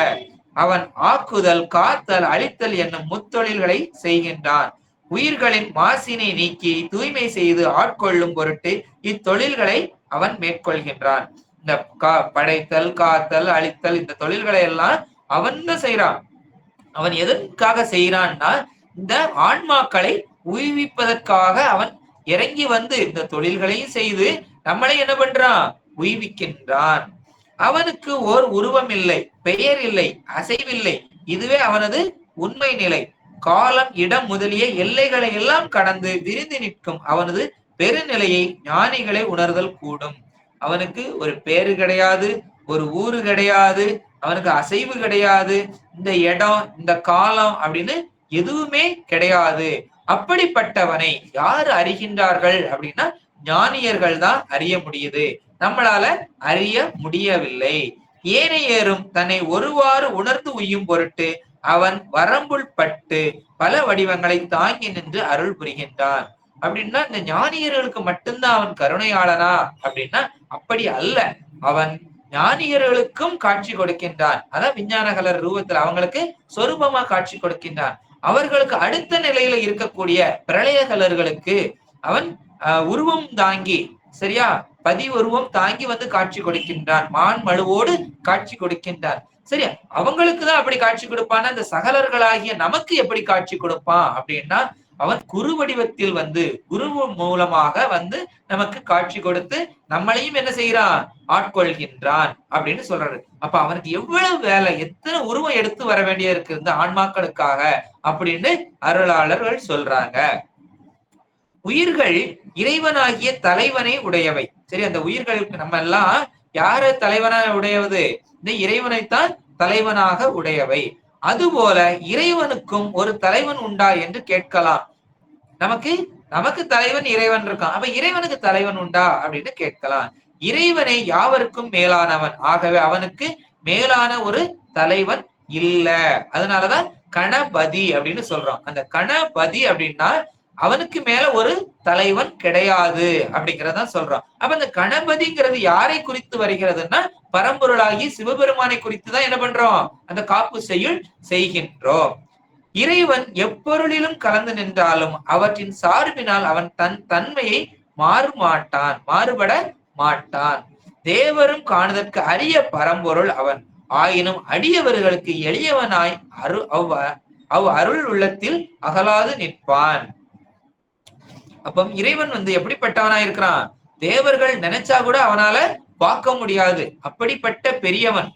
அவன் ஆக்குதல், காத்தல், அழித்தல் என்னும் முத்தொழில்களை செய்கின்றான். உயிர்களின் மாசினை நீக்கி தூய்மை செய்து ஆட்கொள்ளும் பொருட்டு இத்தொழில்களை அவன் மேற்கொள்கின்றான். இந்த படைத்தல், காத்தல், அழித்தல் இந்த தொழில்களை எல்லாம் அவன் தான் செய்யறான். அவன் எதற்காக செய்யறான்னா இந்த ஆன்மாக்களை உய்விப்பதற்காக அவன் இறங்கி வந்து இந்த தொழில்களையும் செய்து நம்மளை என்ன பண்றான்? உய்விக்கின்றான். அவனுக்கு ஓர் உருவம் இல்லை, பெயர் இல்லை, அசைவில்லை. இதுவே அவனது உண்மை நிலை. காலம், இடம் முதலிய எல்லைகளை எல்லாம் கடந்து விரிந்து நிற்கும் அவனது பெருநிலையை ஞானிகளை உணர்தல் கூடும். அவனுக்கு ஒரு பேரு கிடையாது, ஒரு ஊரு கிடையாது, அவனுக்கு அசைவு கிடையாது, இந்த இடம், இந்த காலம் அப்படின்னு எதுவுமே கிடையாது. அப்படிப்பட்டவனை யாரு அறிகின்றார்கள் அப்படின்னா ஞானியர்கள் தான் அறிய முடியுது. நம்மளால அறிய முடியவில்லை. ஏனையேறும் தன்னை ஒருவாறு உணர்ந்து உய்யும் பொருட்டு அவன் வரம்புள் பட்டு பல வடிவங்களை தாங்கி நின்று அருள் புரிகின்றான். அப்படின்னா இந்த ஞானியர்களுக்கு மட்டும்தான் அவன் கருணையாளனா அப்படின்னா அப்படி அல்ல. அவன் ஞானியர்களுக்கும் காட்சி கொடுக்கின்றான். அதான் விஞ்ஞானகலர் ரூபத்தில் அவங்களுக்கு சொரூபமா காட்சி கொடுக்கின்றான். அவர்களுக்கு அடுத்த நிலையில இருக்கக்கூடிய பிரளயகலர்களுக்கு அவன் உருவம் தாங்கி, சரியா, பதி உருவம் தாங்கி வந்து காட்சி கொடுக்கின்றான். மான் மழுவோடு காட்சி கொடுக்கின்றான். சரியா, அவங்களுக்கு தான் அப்படி காட்சி கொடுப்பான். அந்த சகலர்களாகிய நமக்கு எப்படி காட்சி கொடுப்பான் அப்படின்னா அவன் குரு வடிவத்தில் வந்து குரு மூலமாக வந்து நமக்கு காட்சி கொடுத்து நம்மளையும் என்ன செய்யறான்? ஆட்கொள்கின்றான் அப்படின்னு சொல்றாரு. அப்ப அவனுக்கு எவ்வளவு வேலை, எத்தனை உருவம் எடுத்து வர வேண்டிய இருக்கு இந்த ஆன்மாக்களுக்காக அப்படின்னு அருளாளர்கள் சொல்றாங்க. உயிர்கள் இறைவனாகிய தலைவனை உடையவை. சரி, அந்த உயிர்களுக்கு நம்ம எல்லாம் யார தலைவனாக உடையவது? இந்த இறைவனைத்தான் தலைவனாக உடையவை. அதுபோல இறைவனுக்கும் ஒரு தலைவன் உண்டா என்று கேட்கலாம். நமக்கு தலைவன் இறைவன் இருக்கான், அப்ப இறைவனுக்கு தலைவன் உண்டா அப்படின்னு கேட்கலாம். இறைவனை யாவருக்கும் மேலானவன், ஆகவே அவனுக்கு மேலான ஒரு தலைவன் இல்ல. அதனாலதான் கணபதி அப்படின்னு சொல்றோம். அந்த கணபதி அப்படின்னா அவனுக்கு மேல ஒரு தலைவன் கிடையாது அப்படிங்கிறத சொல்றான். அப்ப அந்த கணபதிங்கிறது யாரை குறித்து வருகிறதுன்னா பரம்பொருளாகி சிவபெருமானை குறித்து தான் என்ன பண்றோம்? அந்த காப்பு செய்யுள் செய்கின்றோம். இறைவன் எப்பொருளிலும் கலந்து நின்றாலும் அவற்றின் சார்பினால் அவன் தன் தன்மையை மாறுபட மாட்டான். தேவரும் காணுதற்கு அரிய பரம்பொருள் அவன். ஆயினும் அடியவர்களுக்கு எளியவனாய் அவ் அருள் உள்ளத்தில் அகலாது நிற்பான். அப்ப இறைவன் வந்து எப்படிப்பட்டவனா இருக்கிறான்? தேவர்கள் நினைச்சா கூட அவனால பார்க்க முடியாது, அப்படிப்பட்ட பெரியவன்.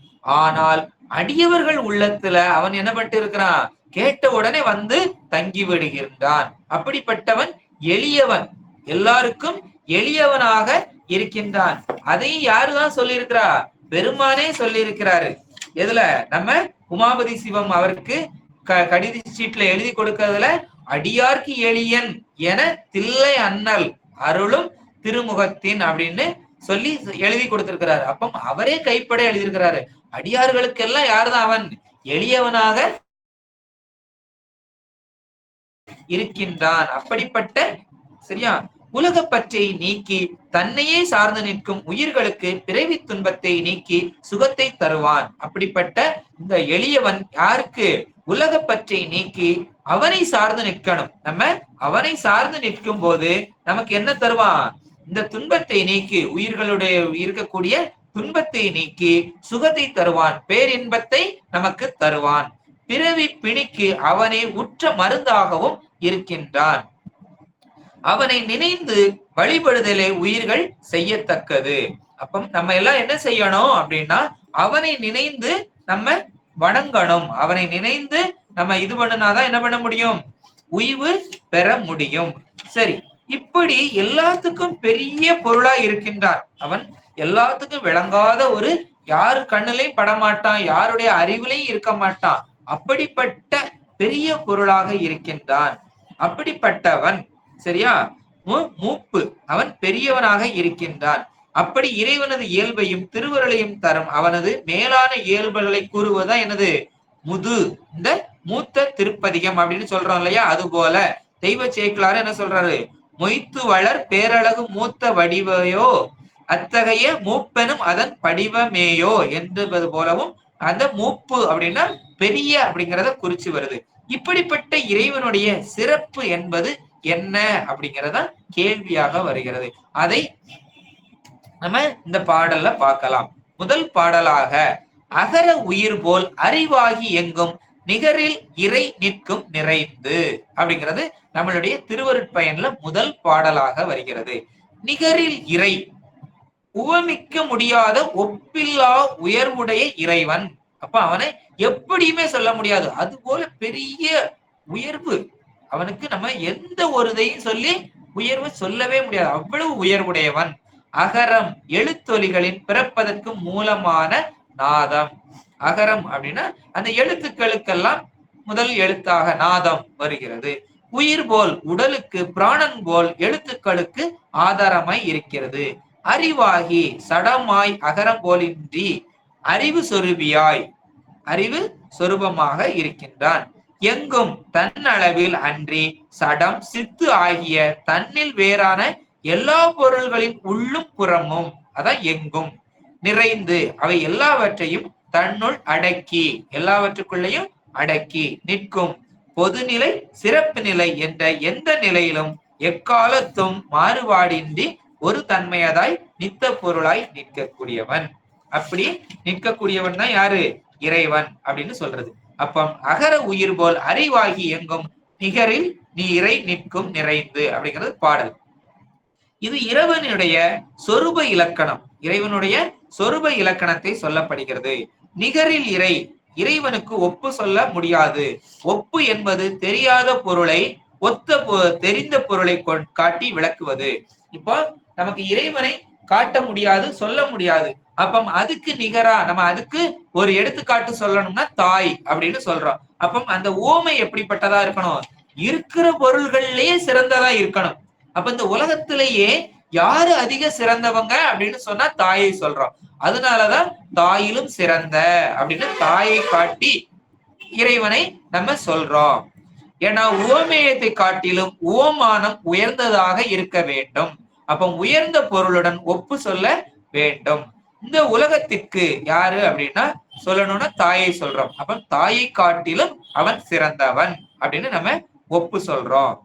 ஆனால் அடியவர்கள் உள்ளத்துல அவன் என்ன பண்ணிட்டு இருக்கிறான்? கேட்ட உடனே வந்து தங்கி விடுகின்றான். அப்படிப்பட்டவன் எளியவன், எல்லாருக்கும் எளியவனாக இருக்கின்றான். அதையும் யாருதான் சொல்லி இருக்கிறா? பெருமானே சொல்லி இருக்கிறாரு. எதுல? நம்ம உமாபதி சிவம் அவருக்கு கடித சீட்ல எழுதி கொடுக்கறதுல அடியார்க்கு எளியன் என தில்லை அண்ணல் அருளும் திருமுகத்தின் அப்படின்னு சொல்லி எழுதி கொடுத்திருக்கிறாரு. அப்ப அவரே கைப்பட எழுதியிருக்கிறாரு. அடியார்களுக்கெல்லாம் யாருதான் அவன்? எளியவனாக இருக்கின்றான். அப்படிப்பட்ட, சரியா, உலக பற்றை நீக்கி தன்னையே சார்ந்து நிற்கும் உயிர்களுக்கு பிறவி துன்பத்தை நீக்கி சுகத்தை தருவான். அப்படிப்பட்ட இந்த எளியவன் யாருக்கு? உலக பற்றை நீக்கி அவனை சார்ந்து நிற்கணும். நம்ம அவனை சார்ந்து நிற்கும் போது நமக்கு என்ன தருவான்? இந்த துன்பத்தை நீக்கி, உயிர்களுடைய இருக்கக்கூடிய துன்பத்தை நீக்கி சுகத்தை தருவான், பேரின்பத்தை நமக்கு தருவான். பிறவி பிணிக்கு அவனை உற்ற மருந்தாகவும் இருக்கின்றான். அவனை நினைந்து வழிபடுதலே உயிர்கள் செய்யத்தக்கது. அப்ப நம்ம எல்லாம் என்ன செய்யணும் அப்படின்னா அவனை நினைந்து நம்ம வணங்கணும். அவனை நினைந்து நம்ம இது பண்ணுனாதான் என்ன பண்ண முடியும்? உய்வு பெற முடியும். சரி, இப்படி எல்லாத்துக்கும் பெரிய பொருளா இருக்கின்றான். அவன் எல்லாத்துக்கும் விளங்காத ஒரு, யாரு கண்ணுலையும் படமாட்டான், யாருடைய அறிவிலையும் இருக்க மாட்டான், அப்படிப்பட்ட பெரிய பொருளாக இருக்கின்றான். அப்படிப்பட்டவன், சரியா, மூப்பு, அவன் பெரியவனாக இருக்கின்றான். அப்படி இறைவனது இயல்பையும் திருவருளையும் தரும் அவனது மேலான இயல்புகளை கூறுவதுதான் எனது முது, இந்த மூத்த திருப்பதிகம் அப்படின்னு சொல்றோம் இல்லையா? அது போல தெய்வ சேக்கிழார் என்ன சொல்றாரு? மொய்த்து வளர் பேரழகு மூத்த வடிவையோ அத்தகைய மூப்பெனும் அதன் படிவமேயோ என்பது போலவும் அந்த மூப்பு அப்படின்னா பெரிய அப்படிங்கிறத குறிச்சு வருது. இப்படிப்பட்ட இறைவனுடைய சிறப்பு என்பது என்ன அப்படிங்கிறத கேள்வியாக வருகிறது. அதை நம்ம இந்த பாடல்ல பார்க்கலாம். முதல் பாடலாக அகர உயிர் போல் அறிவாகி எங்கும் நிகரில் இறை நிற்கும் நிறைந்து அப்படிங்கிறது நம்மளுடைய திருவருட்பயன்ல முதல் பாடலாக வருகிறது. நிகரில் இறை, உவமிக்க முடியாத ஒப்பில்லா உயர்வுடைய இறைவன். அப்ப அவனை எப்படியுமே சொல்ல முடியாது, அது போல பெரிய உயர்வு அவனுக்கு நம்ம எந்த ஒரு இதையும் சொல்லி உயர்வு சொல்லவே முடியாது, அவ்வளவு உயர்வுடையவன். அகரம், எழுத்தொலிகளின் பிறப்பதற்கு மூலமான நாதம். அகரம் அப்படின்னா அந்த எழுத்துக்களுக்கெல்லாம் முதல் எழுத்தாக நாதம் வருகிறது. உயிர் போல் உடலுக்கு பிராணன் போல் எழுத்துக்களுக்கு ஆதாரமாய் இருக்கிறது. அறிவாகி சடமாய் அகரம் போலின்றி அறிவு சொருபியாய் அறிவு சொரூபமாக இருக்கின்றான். எங்கும் தன் அளவில் அன்றி சடம் சித்து ஆகிய தன்னில் வேறான எல்லா பொருள்களின் உள்ளும் புறமும், அதான் எங்கும் நிறைந்து அவை எல்லாவற்றையும் தன்னுள் அடக்கி, எல்லாவற்றுக்குள்ளேயும் அடக்கி நிற்கும் பொதுநிலை சிறப்பு நிலை என்ற எந்த நிலையிலும் எக்காலத்தும் மாறுபாடின்றி ஒரு தன்மையதாய் நித்த பொருளாய் நிற்கக்கூடியவன். அப்படி நிற்கக்கூடியவன் தான் யாரு? இறைவன் அப்படின்னு சொல்றது. அப்ப அகர உயிர் போல் அறிவாகி எங்கும் நிகரில் நீ இறை நிற்கும் நிறைந்து அப்படிங்கிறது பாடல். இது இறைவனுடைய சொரூப இலக்கணம், இறைவனுடைய சொரூப இலக்கணத்தை சொல்லப்படுகிறது. நிகரில் இறை, இறைவனுக்கு ஒப்பு சொல்ல முடியாது. ஒப்பு என்பது தெரியாத பொருளை ஒத்த தெரிந்த பொருளை காட்டி விளக்குவது. இப்போ நமக்கு இறைவனை காட்ட முடியாது, சொல்ல முடியாது. அப்ப அதுக்கு நிகரா நம்ம அதுக்கு ஒரு எடுத்துக்காட்டு சொல்லணும்னா தாய் அப்படின்னு சொல்றோம். அப்ப அந்த ஓமை எப்படிப்பட்டதா இருக்கணும்? இருக்கிற பொருள்கள்லயே சிறந்ததா இருக்கணும். அப்ப இந்த உலகத்திலேயே யாரு அதிக சிறந்தவங்க அப்படின்னு சொன்னா தாயை சொல்றோம். அதனாலதான் தாயிலும் சிறந்த அப்படின்னு தாயை காட்டி இறைவனை நம்ம சொல்றோம். ஏன்னா உவமேயத்தை காட்டிலும் உவமானம் உயர்ந்ததாக இருக்க வேண்டும். அப்ப உயர்ந்த பொருளுடன் ஒப்பு சொல்ல வேண்டும். இந்த உலகத்திற்கு யாரு அப்படின்னா சொல்லணும்னா தாயை சொல்றோம். அப்ப தாயை காட்டிலும் அவன் சிறந்தவன் அப்படின்னு நம்ம ஒப்பு சொல்றோம்.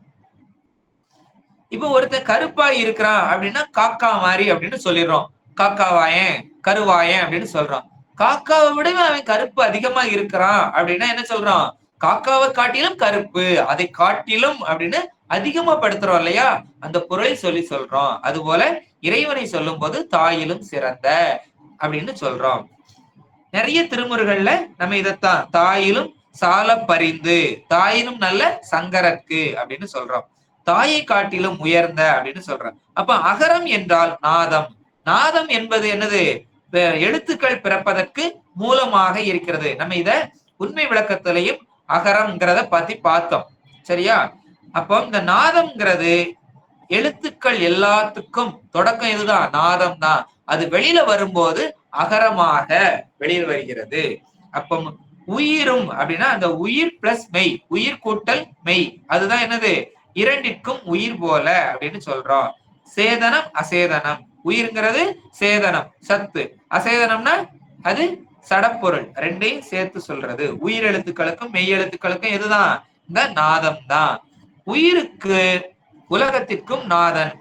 இப்ப ஒருத்தர் கருப்பா இருக்கிறான் அப்படின்னா காக்கா மாதிரி அப்படின்னு சொல்லிடுறோம். காக்காவாயன், கருவாயன் அப்படின்னு சொல்றோம். காக்காவை விடவே அவன் கருப்பு அதிகமா இருக்கிறான் அப்படின்னா என்ன சொல்றான்? காக்காவை காட்டிலும் கருப்பு, அதை காட்டிலும் அப்படின்னு அதிகமா படுத்துறோம் இல்லையா? அந்த பொருளை சொல்லி சொல்றோம். அது போல இறைவனை சொல்லும் போது தாயிலும் சிறந்த அப்படின்னு சொல்றோம். நிறைய திருமுறைகள்ல நம்ம இதைத்தான் தாயிலும் சால பரிந்து, தாயிலும் நல்ல சங்கரக்கு அப்படின்னு சொல்றோம். தாயை காட்டிலும் உயர்ந்த அப்படின்னு சொல்றோம். அப்ப அகரம் என்றால் நாதம். நாதம் என்பது என்னது? எழுத்துக்கள் பிறப்பதற்கு மூலமாக இருக்கிறது. நம்ம இத உண்மை விளக்கத்திலையும் அகரம்ங்கிறத பத்தி பார்த்தோம். சரியா? அப்போ இந்த நாதம்ங்கிறது எழுத்துக்கள் எல்லாத்துக்கும் தொடக்கம் இதுதான், நாதம் தான். அது வெளியில வரும்போது அகரமாக வெளியில் வருகிறது. அப்போ உயிரும் அப்படின்னா அந்த உயிர் பிளஸ் மெய், உயிர் கூட்டல் மெய், அதுதான் என்னது? இரண்டிற்கும் உயிர் போல அப்படின்னு சொல்றோம். சேதனம் அசேதனம், உயிர்ங்கிறது சேதனம் சத்து, அசேதனம்னா அது சடப்பொருள், ரெண்டையும் சேர்த்து சொல்றது. உயிர் எழுத்துக்களுக்கும் மெய் எழுத்துக்களுக்கும் எதுதான்? இந்த நாதம் தான். உயிருக்கு உலகத்திற்கும் நாதன்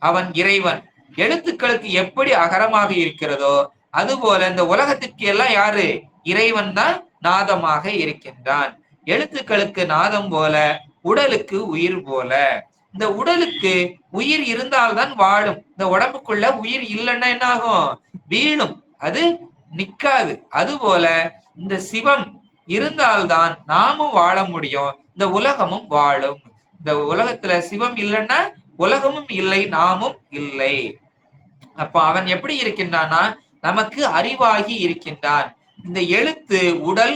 அவன் இறைவன். எழுத்துக்களுக்கு எப்படி அகரமாக இருக்கிறதோ அதுபோல இந்த உலகத்திற்கு எல்லாம் யாரு? இறைவன் தான் நாதமாக இருக்கின்றான். எழுத்துக்களுக்கு நாதம் போல உடலுக்கு உயிர் போல. இந்த உடலுக்கு உயிர் இருந்தால்தான் வாழும். இந்த உடம்புக்குள்ள உயிர் இல்லைன்னா என்ன ஆகும்? வீழும், அது நிக்காது. அதுபோல இந்த சிவம் இருந்தால்தான் நாமும் வாழ முடியும், இந்த உலகமும் வாழும். இந்த உலகத்துல சிவம் இல்லைன்னா உலகமும் இல்லை, நாமும் இல்லை. அப்ப அவன் எப்படி இருக்கின்றான்னா நமக்கு அறிவாகி இருக்கின்றான். இந்த எழுத்து உடல்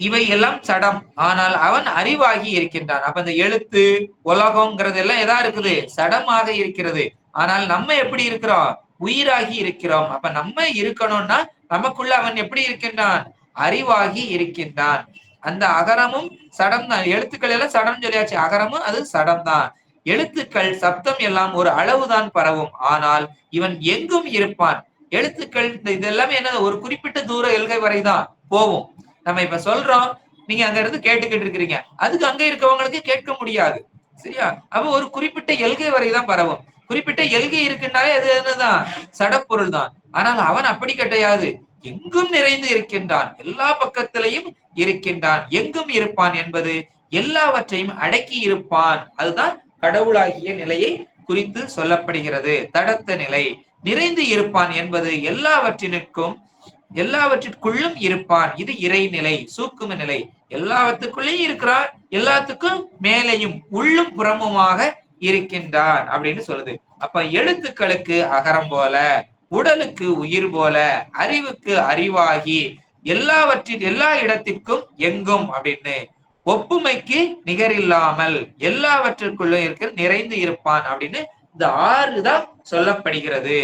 இவை எல்லாம் சடம், ஆனால் அவன் அறிவாகி இருக்கின்றான். அப்ப இந்த எழுத்து உலகம்ங்கிறது எல்லாம் எதா இருக்குது? சடமாக இருக்கிறது. ஆனால் நம்ம எப்படி இருக்கிறோம்? உயிராகி இருக்கிறோம். அப்ப நம்ம இருக்கணும்னா நமக்குள்ள அவன் எப்படி இருக்கின்றான்? அறிவாகி இருக்கின்றான். அந்த அகரமும் சடம் தான். எழுத்துக்கள் எல்லாம் சடம் சொல்லியாச்சு, அகரமும் அது சடம் தான். எழுத்துக்கள் சப்தம் எல்லாம் ஒரு அளவுதான் பரவும், ஆனால் இவன் எங்கும் இருப்பான். எழுத்துக்கள் இதெல்லாமே என்ன? ஒரு குறிப்பிட்ட தூர எல்கை வரைதான் போவோம். நம்ம இப்ப சொல்றோம், நீங்க அங்க இருந்து கேட்டுக்கிட்டு இருக்கிறீங்க, அதுக்கு அங்க இருக்கவங்களுக்கு கேட்க முடியாது. சரியா? அப்ப ஒரு குறிப்பிட்ட எல்கை வரைதான் பரவும். குறிப்பிட்ட எல்கை இருக்குன்னாலே அது என்னதான்? சடப்பொருள் தான். ஆனால் அவன் அப்படி கிடையாது, எங்கும் நிறைந்து இருக்கின்றான், எல்லா பக்கத்திலையும் இருக்கின்றான், எங்கும் இருப்பான் என்பது எல்லாவற்றையும் அடக்கி இருப்பான். அதுதான் கடவுளாகிய நிலையை குறித்து சொல்லப்படுகிறது. தடத்த நிலை. நிறைந்து இருப்பான் என்பது எல்லாவற்றிற்குள்ளும் இருப்பான். இது இறைநிலை, சூக்கும நிலை. எல்லாவற்றுக்குள்ளேயும் இருக்கிறான், எல்லாத்துக்கும் மேலையும் உள்ளும் புறமுமாக இருக்கின்றான் அப்படின்னு சொல்லுது. அப்ப எழுத்துக்களுக்கு அகரம் போல, உடலுக்கு உயிர் போல, அறிவுக்கு அறிவாகி, எல்லா இடத்திற்கும் எங்கும் அப்படின்னு, ஒப்புமைக்கு நிகரில்லாமல் எல்லாவற்றிற்குள்ள இருக்க நிறைந்து இருப்பான் அப்படின்னு இந்த 6 தான் சொல்லப்படுகிறது.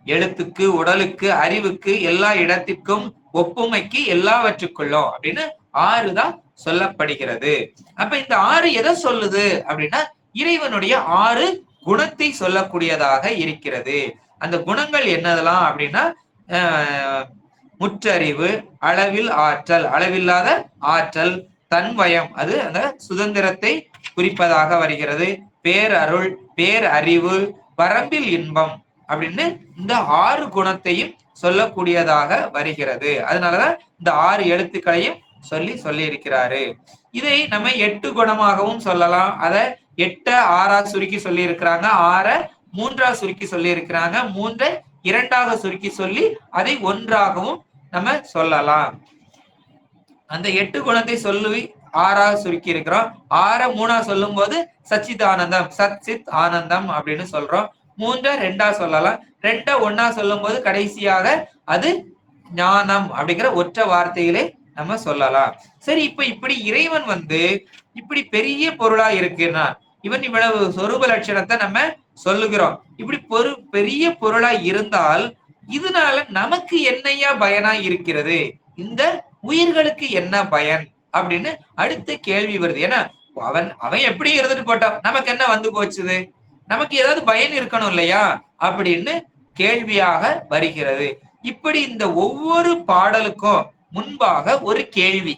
எழுத்துக்கு, உடலுக்கு, அறிவுக்கு, எல்லா இடத்திற்கும், ஒப்புமைக்கு, எல்லாவற்றுக்குள்ளும் அப்படின்னு 6 தான் சொல்லப்படுகிறது. அப்ப இந்த 6 எதை சொல்லுது அப்படின்னா இறைவனுடைய 6 குணத்தை சொல்லக்கூடியதாக இருக்கிறது. அந்த குணங்கள் என்னதெல்லாம் அப்படின்னா முற்றறிவு, அளவில் ஆற்றல், அளவில்லாத ஆற்றல், தன்வயம், அது அந்த சுதந்திரத்தை குறிப்பதாக வருகிறது, பேரருள், பேரறிவு, வரம்பில் இன்பம் அப்படின்னு இந்த 6 குணத்தையும் சொல்லக்கூடியதாக வருகிறது. அதனாலதான் இந்த 6 எழுத்துக்களையும் சொல்லி இருக்கிறாரு. இதை நம்ம 8 குணமாகவும் சொல்லலாம். அதை 8 6ஆ சுருக்கி சொல்லி இருக்கிறாங்க, 6 3ஆ சுருக்கி சொல்லி இருக்கிறாங்க, 3 2ஆக சுருக்கி சொல்லி அதை 1ஆகவும் நம்ம சொல்லலாம். அந்த 8 குணத்தை சொல்லி 6ஆ சுருக்கி இருக்கிறோம். 6 3ஆ சொல்லும் போது சச்சிதானந்தம், சத் சித் ஆனந்தம் அப்படின்னு சொல்றோம். 3 2ஆ சொல்லலாம். 2 1ஆ சொல்லும் போது கடைசியாக அது ஞானம் அப்படிங்கிற ஒற்றை வார்த்தையிலே நம்ம சொல்லலாம். சரி, இப்படி இறைவன் இப்படி பெரிய பொருளா இருக்குன்னா, இவன் இவ்வளவு சொரூப லட்சணத்தை நம்ம சொல்லுகிறோம். இப்படி பெரிய பொருளா இருந்தால் இதனால நமக்கு என்னையா பயனா இருக்கிறது, இந்த உயிர்களுக்கு என்ன பயன் அப்படின்னு அடுத்த கேள்வி வருது. ஏன்னா அவன் எப்படி இருந்துட்டு போட்டான், நமக்கு என்ன வந்து போச்சுது, நமக்கு ஏதாவது பயன் இருக்கணும் இல்லையா அப்படின்னு கேள்வியாக வருகிறது. இப்படி இந்த ஒவ்வொரு பாடலுக்கும் முன்பாக ஒரு கேள்வி,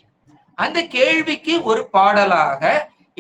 அந்த கேள்விக்கு ஒரு பாடலாக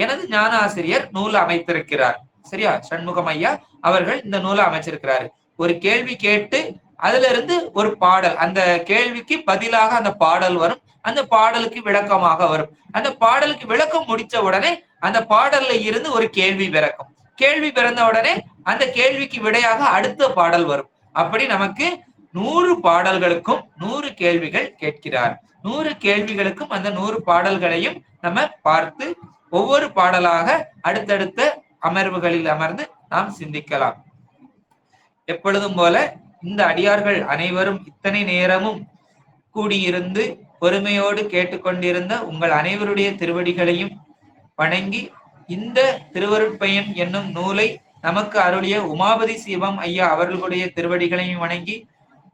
எனது ஞானாசிரியர் நூல் அமைத்திருக்கிறார். சரியா, சண்முகம் ஐயா அவர்கள் இந்த நூலை அமைச்சிருக்கிறாரு. ஒரு கேள்வி கேட்டு அதுல இருந்து ஒரு பாடல், அந்த கேள்விக்கு பதிலாக அந்த பாடல் வரும், அந்த பாடலுக்கு விளக்கமாக வரும். அந்த பாடலுக்கு விளக்கம் முடிச்ச உடனே அந்த பாடல்ல இருந்து ஒரு கேள்வி பிறக்கும். கேள்வி பிறந்த உடனே அந்த கேள்விக்கு விடையாக அடுத்த பாடல் வரும். அப்படி நமக்கு 100 பாடல்களுக்கும் 100 கேள்விகள் கேட்கிறார். 100 கேள்விகளுக்கும் அந்த 100 பாடல்களையும் நம்ம பார்த்து ஒவ்வொரு பாடலாக அடுத்தடுத்த அமர்வுகளில் அமர்ந்து நாம் சிந்திக்கலாம். எப்பொழுதும் போல இந்த அடியார்கள் அனைவரும் இத்தனை நேரமும் கூடியிருந்து பொறுமையோடு கேட்டுக்கொண்டிருந்த உங்கள் அனைவருடைய திருவடிகளையும் வணங்கி, இந்த திருவருட்பயன் என்னும் நூலை நமக்கு அருளிய உமாபதி சிவம் ஐயா அவர்களுடைய திருவடிகளையும் வணங்கி,